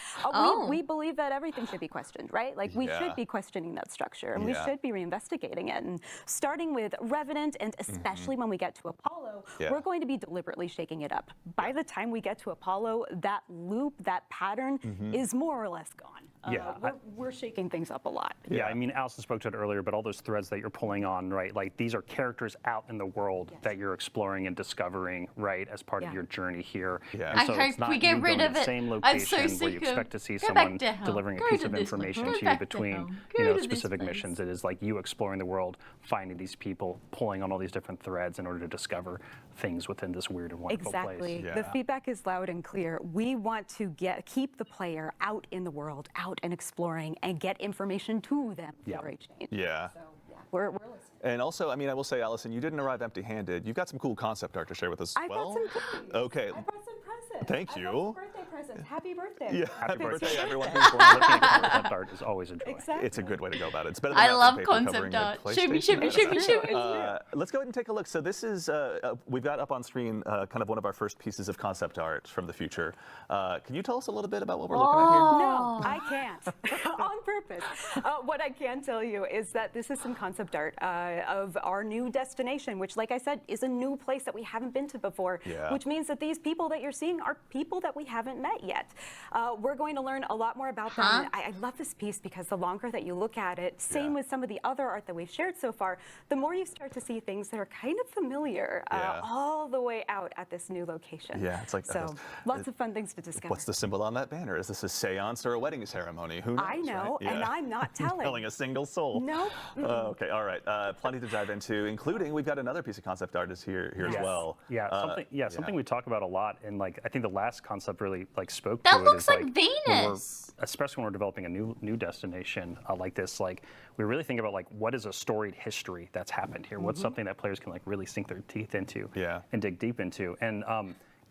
we believe that everything should be questioned, right? Like we should be questioning that structure and we should be reinvestigating it. And starting with Revenant and especially when we get to Apollo, we're going to be deliberately shaking it up. By the time we get to Apollo, that loop, that pattern is more or less gone. We're shaking things up a lot. Yeah, I mean, Allison spoke to it earlier, but all those threads that you're pulling on, right? Like these are characters out in the world that you're exploring and discovering, right, as part of your journey here. Yeah. And so I it's hope not we get you rid going of to the it. same I'm so location where you sick of- expect to see Go someone back to hell. delivering Go a piece to of this one. information Go to you back to between, hell. you Go know, to this specific place. missions. It is like you exploring the world, finding these people, pulling on all these different threads in order to discover things within this weird and wonderful place. Exactly. The feedback is loud and clear. We want to keep the player out in the world, out and exploring, and get information to them for a change. Yeah. So we're listening. And also, I mean, I will say, Allison, you didn't arrive empty-handed. You've got some cool concept art to share with us as well. I brought some cookies. Okay. I brought some presents. Thank you. I brought some birthday presents. Happy birthday. Yeah, Happy birthday, everyone. Looking at concept art is always a joy. Exactly. It's a good way to go about it. It's better than I wrapping love paper concept covering a art. Show me, PlayStation. show me, show me, show me. Let's go ahead and take a look. So this is, we've got up on screen kind of one of our first pieces of concept art from the future. Can you tell us a little bit about what we're looking at here? No, I can't. On purpose. What I can tell you is that this is some concept art of our new destination, which, like I said, is a new place that we haven't been to before, which means that these people that you're seeing are people that we haven't met yet. We're going to learn a lot more about them. And I love this piece because the longer that you look at it, same with some of the other art that we've shared so far, the more you start to see things that are kind of familiar all the way out at this new location. Yeah, it's like so lots of fun things to discover. What's the symbol on that banner? Is this a seance or a wedding ceremony? Who knows? I know, right? and I'm not telling. Telling a single soul. Nope. Okay, all right. Plenty to dive into, including we've got another piece of concept art is here as well. Something we talk about a lot, and like I think the last concept really like spoke That to looks it. Is, like Venus. Especially when we're developing a new destination like this, like we really think about like what is a storied history that's happened here. What's something that players can like really sink their teeth into and dig deep into. And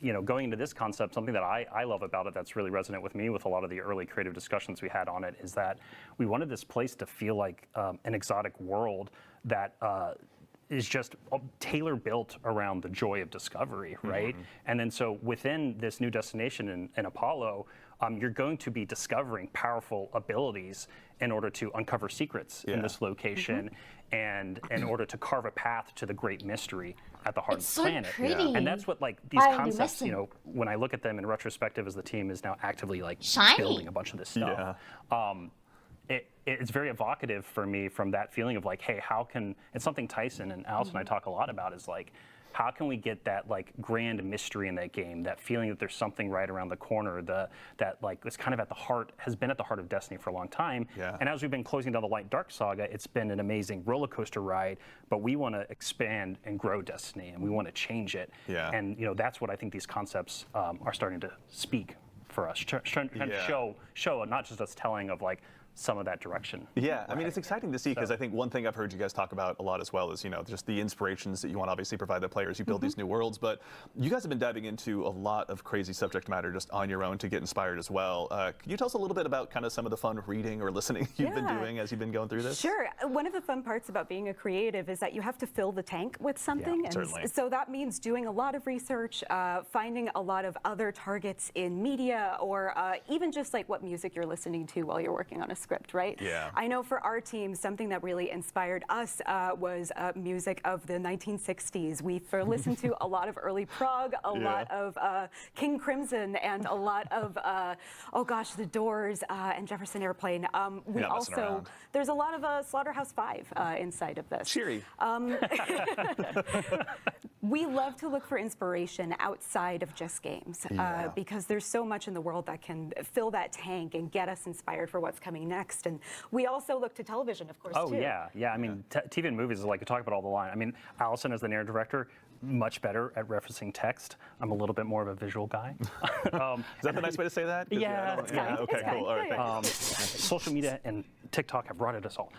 you know, going into this concept, something that I love about it that's really resonant with me with a lot of the early creative discussions we had on it is that we wanted this place to feel like an exotic world that is just tailor-built around the joy of discovery, right? And then so within this new destination in Apollo, you're going to be discovering powerful abilities in order to uncover secrets in this location and in order to carve a path to the great mystery at the heart of the planet. Pretty. And that's what like these concepts, you know, when I look at them in retrospective as the team is now actively like building a bunch of this stuff. It's very evocative for me from that feeling of like, hey, how can, it's something Tyson and Allison and I talk a lot about is like, how can we get that like grand mystery in that game, that feeling that there's something right around the corner, that like it's kind of at the heart, has been at the heart of Destiny for a long time. And as we've been closing down the Light Dark saga, it's been an amazing roller coaster ride, but we want to expand and grow Destiny and we want to change it. And you know, that's what I think these concepts are starting to speak for us, trying to show not just us telling of like some of that direction. Yeah, I mean, it's exciting to see because I think one thing I've heard you guys talk about a lot as well is, just the inspirations that you want to obviously provide the players. You build these new worlds, but you guys have been diving into a lot of crazy subject matter just on your own to get inspired as well. Can you tell us a little bit about kind of some of the fun reading or listening you've been doing as you've been going through this? Sure. One of the fun parts about being a creative is that you have to fill the tank with something. Yeah, certainly. So that means doing a lot of research, finding a lot of other targets in media, or even just like what music you're listening to while you're working on a script, right? Yeah. I know for our team, something that really inspired us was music of the 1960s. We've listened to a lot of early prog, a lot of King Crimson, and a lot of, oh gosh, The Doors and Jefferson Airplane. We also, there's a lot of Slaughterhouse-Five inside of this. Cheery. We love to look for inspiration outside of just games because there's so much in the world that can fill that tank and get us inspired for what's coming next. And we also look to television, of course, too. Oh, yeah. I mean, TV and movies is like, I talk about all the line. I mean, Olsson as the narrative director, much better at referencing text. I'm a little bit more of a visual guy. Is that the nice way to say that? Yeah. Okay, cool. All right, thank you. Social media and TikTok have rotted us all.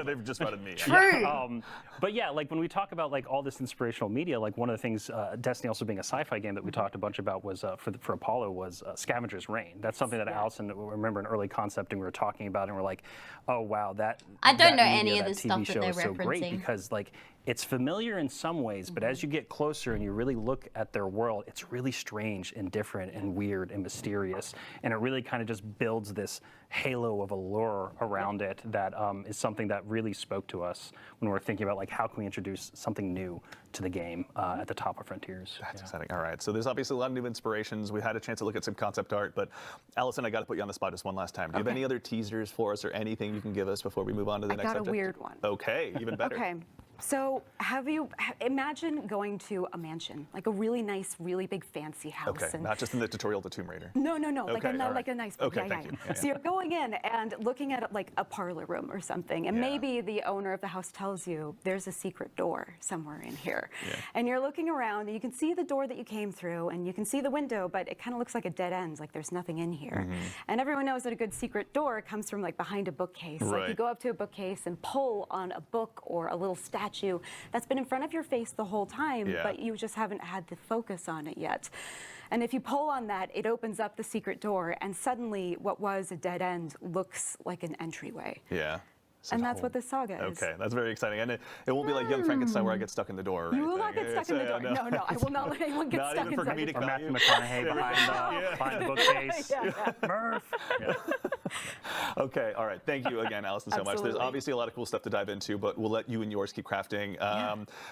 They've just rotted me. True. But yeah, like when we talk about like all this inspirational media, like one of the things, Destiny also being a sci-fi game that we talked a bunch about was for Apollo was Scavenger's Reign. That's something that Allison, remember in early concepting we were talking about, and we're like, oh wow, I don't know media, any of that the TV stuff that show they're is so great referencing. because like it's familiar in some ways, but as you get closer and you really look at their world, it's really strange and different and weird and mysterious, and it really kind of just builds this halo of allure around it that is something that really spoke to us when we're thinking about like how can we introduce something new to the game at the top of Frontiers. That's exciting. All right, so there's obviously a lot of new inspirations. We had a chance to look at some concept art, but Allison, I got to put you on the spot just one last time. Do you have any other teasers for us or anything you can give us before we move on to the next subject? I got a weird one. Okay, even better. Okay. So imagine going to a mansion, like a really nice, really big fancy house. Okay, and not just in the tutorial to Tomb Raider. No, Okay, like a nice. Okay, thank you. Yeah, So you're going in and looking at like a parlor room or something, and maybe the owner of the house tells you there's a secret door somewhere in here, and you're looking around and you can see the door that you came through, and you can see the window, but it kind of looks like a dead end, like there's nothing in here. And everyone knows that a good secret door comes from like behind a bookcase. Right. Like you go up to a bookcase and pull on a book or a little statue that's been in front of your face the whole time, but you just haven't had the focus on it yet. And if you pull on that, it opens up the secret door, and suddenly what was a dead end looks like an entryway. Yeah. And that's what this saga is. Okay, that's very exciting. And it won't be like Young Frankenstein where I get stuck in the door. You will not get stuck in the door. No, I will not let anyone get stuck inside the door. Or Matthew McConaughey behind the bookcase. Murph. Okay, all right. Thank you again, Allison, so much. There's obviously a lot of cool stuff to dive into, but we'll let you and yours keep crafting.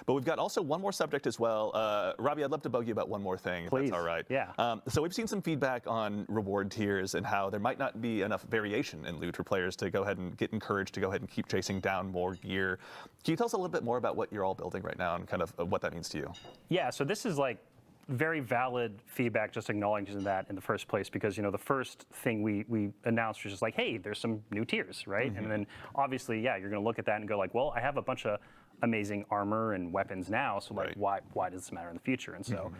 But we've got also one more subject as well. Robbie, I'd love to bug you about one more thing, Please. if that's all right. Yeah. So we've seen some feedback on reward tiers and how there might not be enough variation in loot for players to go ahead and get encouraged to go ahead and keep chasing down more gear. Can you tell us a little bit more about what you're all building right now and kind of what that means to you? Yeah, so this is like very valid feedback, just acknowledging that in the first place, because the first thing we announced was just like, hey, there's some new tiers, right? And then obviously, you're going to look at that and go like, well, I have a bunch of amazing armor and weapons now, so like, why does this matter in the future? And so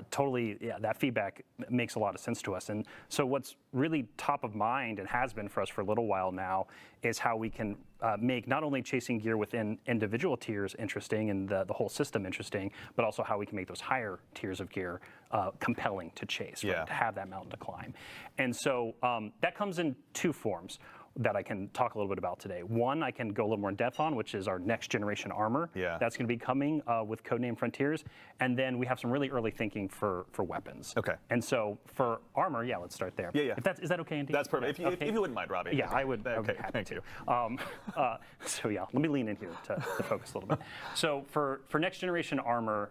totally, that feedback makes a lot of sense to us. And so what's really top of mind and has been for us for a little while now is how we can make not only chasing gear within individual tiers interesting and the whole system interesting, but also how we can make those higher tiers of gear compelling to chase, right? To have that mountain to climb. And so that comes in two forms that I can talk a little bit about today. One, I can go a little more in depth on, which is our next generation armor. That's going to be coming with Codename Frontiers. And then we have some really early thinking for weapons. Okay. And so for armor, let's start there. Is that okay, Andy? That's perfect. If you wouldn't mind, Robbie. Yeah, I would. Okay, happy to. So let me lean in here to focus a little bit. So for next generation armor,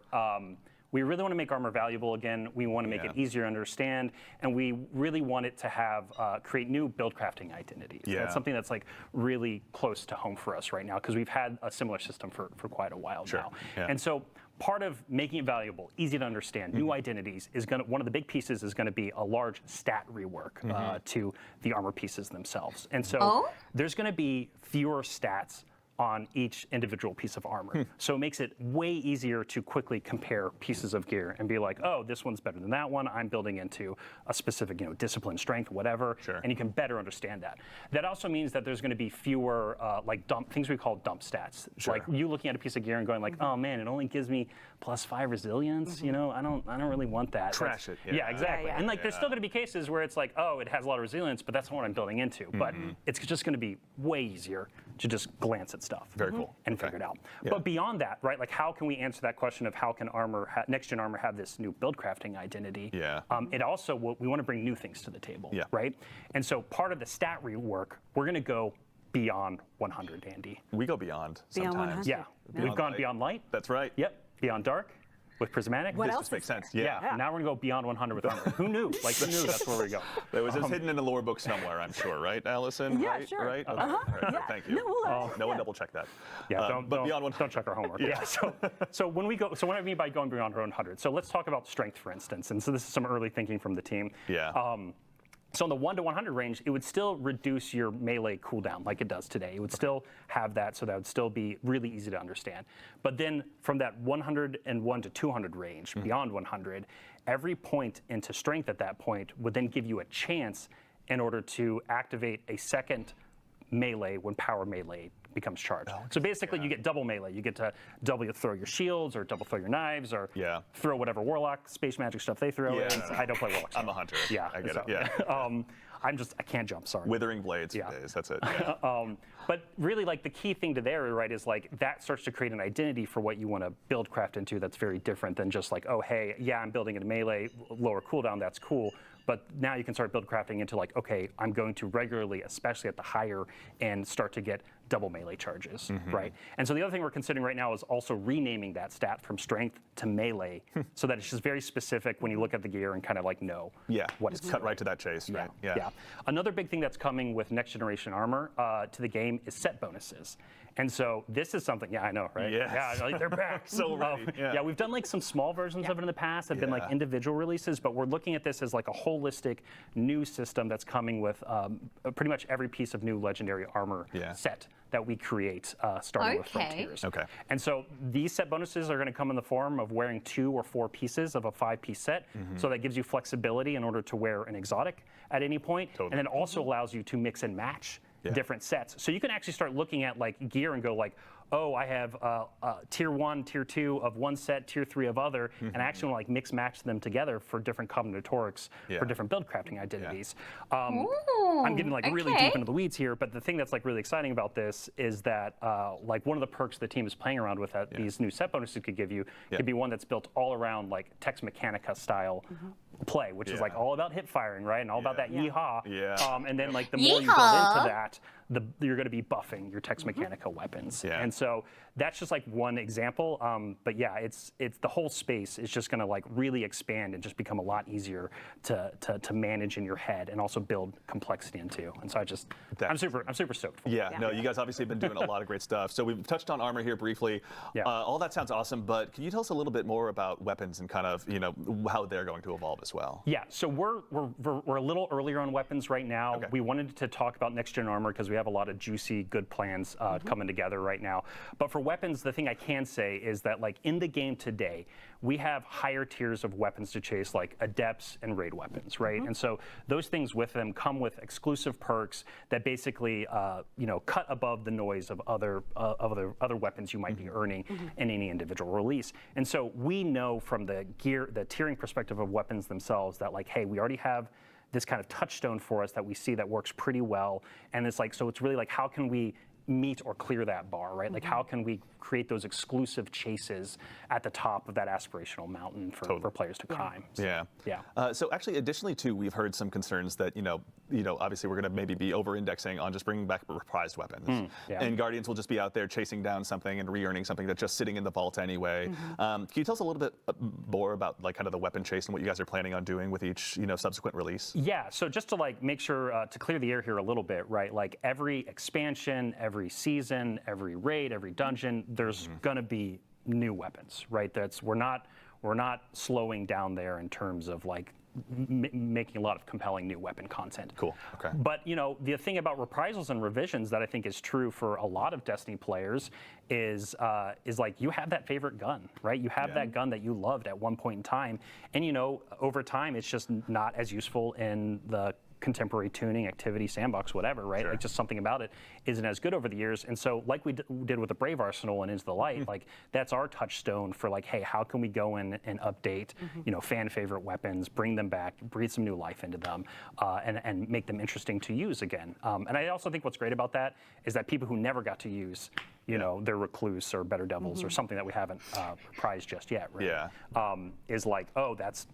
we really want to make armor valuable again. We want to make it easier to understand, and we really want it to have create new build crafting identities. That's something that's like really close to home for us right now, because we've had a similar system for quite a while now. And so part of making it valuable, easy to understand, new identities is one of the big pieces is going to be a large stat rework to the armor pieces themselves. And so there's going to be fewer stats on each individual piece of armor. So it makes it way easier to quickly compare pieces of gear and be like, oh, this one's better than that one. I'm building into a specific, discipline, strength, whatever, and you can better understand that. That also means that there's going to be fewer like things we call dump stats. Like you looking at a piece of gear and going like, oh man, it only gives me +5 resilience. I don't really want that. Trash it. Yeah, exactly. And like, there's still going to be cases where it's like, oh, it has a lot of resilience, but that's not what I'm building into. But it's just going to be way easier to just glance at stuff. Very cool. And figure it out. But beyond that, right? Like, how can we answer that question of how can next-gen armor have this new build crafting identity? It also we want to bring new things to the table. Right. And so part of the stat rework, we're going to go beyond 100, Andy. We go beyond Beyond sometimes. 100? Yeah. We've gone beyond light. That's right. Yep. Beyond dark. With prismatic. What This else just makes is there? sense. Yeah. Now we're gonna go beyond 100 with armor. Who knew? Like, who knew that's where we go? It was just hidden in the lore book somewhere, I'm sure, right, Allison? Yeah, right? sure. Right? Okay. All right. Thank you. No, we'll No one double check that. Yeah, but beyond 100. don't check our homework. Yeah. So when we go, so what I mean by going beyond 100. So let's talk about strength, for instance. And so this is some early thinking from the team. Yeah. So in the 1 to 100 range, it would still reduce your melee cooldown like it does today. It would still have that, so that would still be really easy to understand. But then from that 101 to 200 range, beyond 100, every point into strength at that point would then give you a chance in order to activate a second melee when power melee becomes charged. So basically you get double melee. You get to double throw your shields or double throw your knives or throw whatever warlock space magic stuff they throw in. I don't play warlocks. I'm a hunter. Yeah, I get it. I can't jump, sorry. Withering blades for days, that's it. But really, like, the key thing to there, right, is like that starts to create an identity for what you want to build craft into that's very different than just like, oh, hey, yeah, I'm building in a melee, lower cooldown, that's cool. But now you can start build crafting into like, okay, I'm going to regularly, especially at the higher end, start to get double melee charges, right? And so the other thing we're considering right now is also renaming that stat from strength to melee so that it's just very specific when you look at the gear and kind of like know what it's cut right to that chase, right? Yeah. Another big thing that's coming with next generation armor to the game is set bonuses. And so this is something, I know, right? Yes. Yeah, like they're back. So ready. We've done like some small versions of it in the past that have been like individual releases, but we're looking at this as like a holistic new system that's coming with pretty much every piece of new legendary armor set that we create starting with Frontiers. And so these set bonuses are going to come in the form of wearing 2 or 4 pieces of a 5-piece set. So that gives you flexibility in order to wear an exotic at any point. And then also allows you to mix and match different sets. So you can actually start looking at like gear and go like, oh, I have tier 1, tier 2 of one set, tier 3 of other, and I actually want to like mix match them together for different combinatorics for different build crafting identities. I'm getting like really deep into the weeds here, but the thing that's like really exciting about this is that like one of the perks the team is playing around with that these new set bonuses could give you could be one that's built all around like Tex Mechanica style play, which is like all about hip firing, right? And all about that yeehaw. And then like the more you build into that, you're going to be buffing your Tex Mechanica weapons. And so that's just like one example. But yeah, it's the whole space is just going to like really expand and just become a lot easier to manage in your head and also build complexity into. And so I'm super stoked for it. No, you guys obviously have been doing a lot of great stuff. So we've touched on armor here briefly. All that sounds awesome, but can you tell us a little bit more about weapons and kind of, how they're going to evolve as well? Yeah, so we're a little earlier on weapons right now. We wanted to talk about next gen armor because we have a lot of juicy, good plans coming together right now. But for weapons, the thing I can say is that like in the game today, we have higher tiers of weapons to chase, like adepts and raid weapons, right? And so those things with them come with exclusive perks that basically, cut above the noise of other weapons you might be earning in any individual release. And so we know from the tiering perspective of weapons themselves that like, hey, we already have this kind of touchstone for us that we see that works pretty well. And it's like, so it's really like, how can we meet or clear that bar, right? Like how can we create those exclusive chases at the top of that aspirational mountain for players to climb? So, so actually, additionally too, we've heard some concerns that, obviously we're going to maybe be over-indexing on just bringing back reprised weapons. And Guardians will just be out there chasing down something and re-earning something that's just sitting in the vault anyway. Can you tell us a little bit more about like kind of the weapon chase and what you guys are planning on doing with each, subsequent release? Yeah, so just to like make sure to clear the air here a little bit, right? Like every expansion, every season, every raid, every dungeon, there's gonna be new weapons, right? We're we're not slowing down there in terms of like making a lot of compelling new weapon content. Cool. Okay. But you know, the thing about reprisals and revisions that I think is true for a lot of Destiny players is like you have that favorite gun, right? You have that gun that you loved at one point in time, and you know, over time, it's just not as useful in the contemporary tuning, activity, sandbox, whatever, right? Like just something about it isn't as good over the years. And so like we did with the Brave Arsenal and Into the Light, like that's our touchstone for like, hey, how can we go in and update, you know, fan favorite weapons, bring them back, breathe some new life into them, and make them interesting to use again. And I also think what's great about that is that people who never got to use, you know, their Recluse or Better Devils or something that we haven't reprised just yet, right? Is like, oh, that's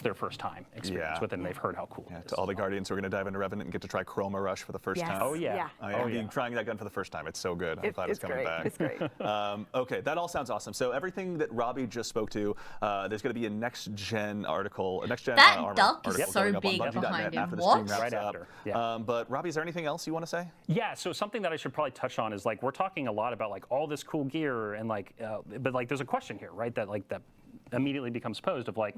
their first time experience with it, and they've heard how cool it is. To all the Guardians, we're going to dive into Revenant and get to try Chroma Rush for the first time. Oh, yeah. I am trying that gun for the first time. It's so good. I'm glad it's coming back. It's great. Okay, that all sounds awesome. So everything that Robbie just spoke to, there's going to be a next-gen article, a next-gen That duck article is so going up on big Bungie.net behind after him. the stream What? wraps up. But Robbie, is there anything else you want to say? Yeah, so something that I should probably touch on is like we're talking a lot about like all this cool gear and like, but like there's a question here, right? That like that immediately becomes posed of like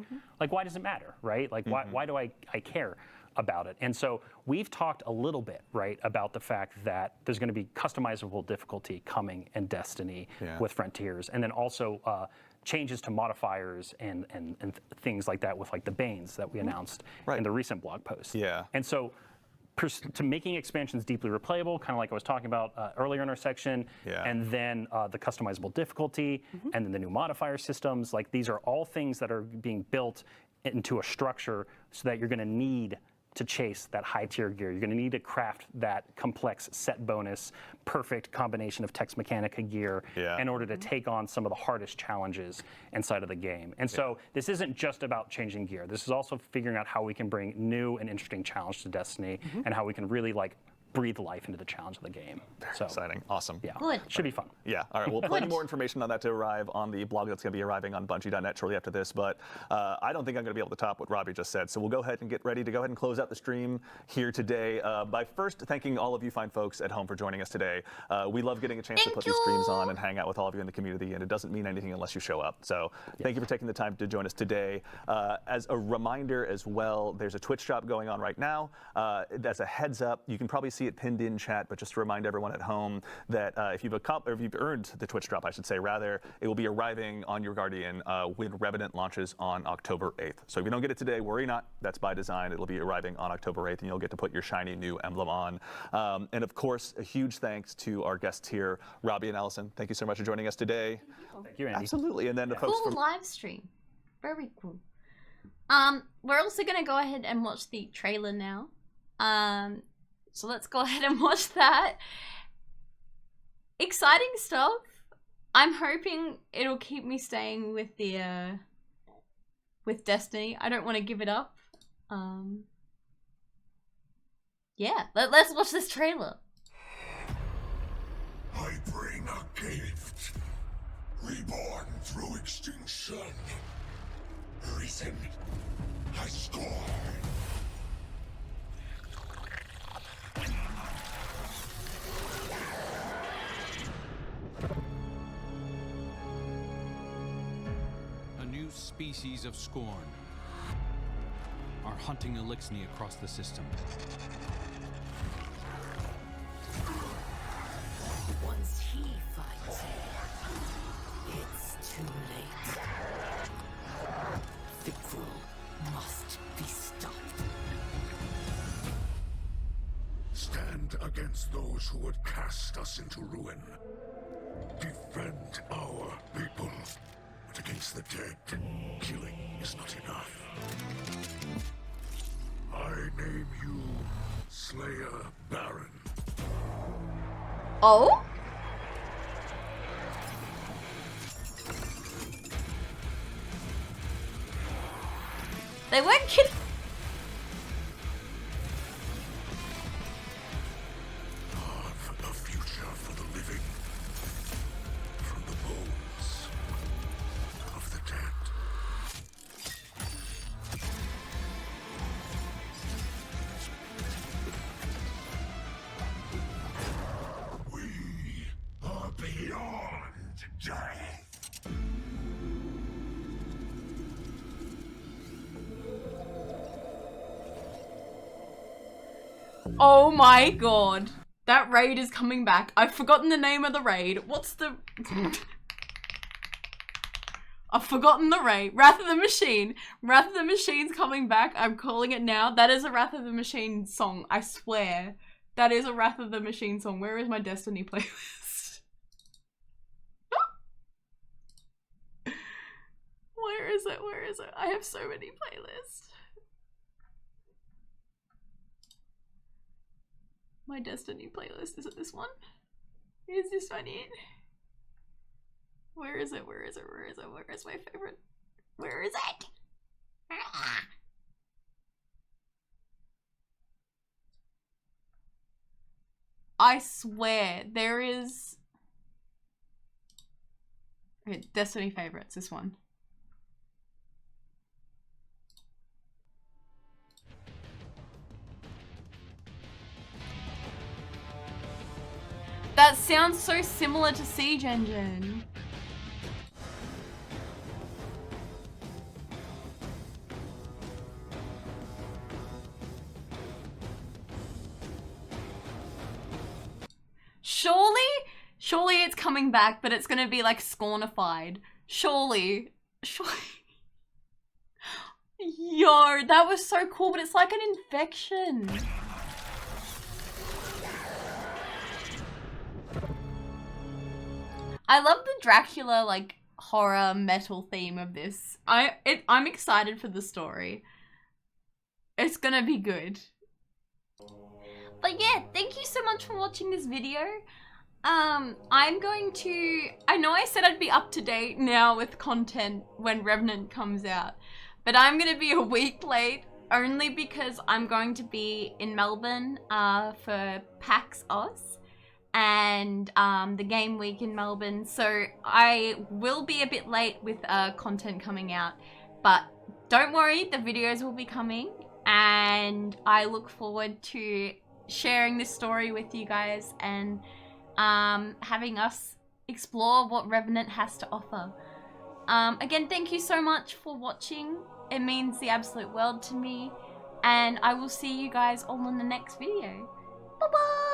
why does it matter, right? Like why do I care about it? And so we've talked a little bit, right, about the fact that there's going to be customizable difficulty coming in Destiny with Frontiers, and then also changes to modifiers and things like that with like the Banes that we announced in the recent blog post. And so to making expansions deeply replayable, kind of like I was talking about earlier in our section, and then the customizable difficulty, and then the new modifier systems. Like these are all things that are being built into a structure so that you're going to need to chase that high tier gear. You're going to need to craft that complex set bonus, perfect combination of Tex Mechanica gear in order to take on some of the hardest challenges inside of the game. And so this isn't just about changing gear. This is also figuring out how we can bring new and interesting challenge to Destiny and how we can really like breathe life into the challenge of the game. So exciting. Awesome. Yeah. Good. Should be fun. Yeah. All right. Well, plenty more information on that to arrive on the blog that's going to be arriving on Bungie.net shortly after this. But I don't think I'm going to be able to top what Robbie just said. So we'll go ahead and get ready to go ahead and close out the stream here today by first thanking all of you fine folks at home for joining us today. We love getting a chance to put these streams on and hang out with all of you in the community, and it doesn't mean anything unless you show up. So thank you for taking the time to join us today. As a reminder as well, there's a Twitch shop going on right now. That's a heads up. You can probably see it pinned in chat, but just to remind everyone at home that if you've earned the Twitch drop, I should say, rather, it will be arriving on your Guardian when Revenant launches on October 8th. So if you don't get it today, worry not. That's by design. It'll be arriving on October 8th, and you'll get to put your shiny new emblem on. And of course, a huge thanks to our guests here, Robbie and Allison. Thank you so much for joining us today. Thank you, Andy. Absolutely. And then the folks Cool from live stream. Very cool. We're also going to go ahead and watch the trailer now. So let's go ahead and watch that. Exciting stuff. I'm hoping it'll keep me staying with the with Destiny. I don't want to give it up. Yeah, let's watch this trailer. I bring a gift, reborn through extinction. Risen, I scorn. A new species of scorn are hunting Elixni across the system. Once he finds it, it's too late. The cruel must be stopped. Stand against those who would cast us into ruin. Defend our people. But against the dead, killing is not enough. I name you Slayer Baron. Oh? They weren't kidding. Carve a future for the living from the bones of the dead. We are beyond death. Oh my god. That raid is coming back. I've forgotten the name of the raid. What's the... I've forgotten the raid. Wrath of the Machine. Wrath of the Machine's coming back. I'm calling it now. That is a Wrath of the Machine song. I swear. That is a Wrath of the Machine song. Where is my Destiny playlist? Where is it? Where is it? I have so many playlists. My Destiny playlist. Is it this one? Is this one it? Where is it? Where is it? Where is it? Where is my favorite? Where is it? I swear there is... Okay, Destiny favorites, this one. That sounds so similar to Siege Engine. Surely it's coming back, but it's gonna be like Scornified. Surely. Yo, that was so cool, but it's like an infection. I love the Dracula like horror metal theme of this. I'm excited for the story. It's gonna be good. But yeah, thank you so much for watching this video. I'm going to... I know I said I'd be up to date now with content when Revenant comes out, but I'm going to be a week late only because I'm going to be in Melbourne for PAX Oz and the game week in Melbourne, so I will be a bit late with content coming out, but don't worry, the videos will be coming, and I look forward to sharing this story with you guys and having us explore what Revenant has to offer. Again, thank you so much for watching. It means the absolute world to me, and I will see you guys all in the next video. Bye bye!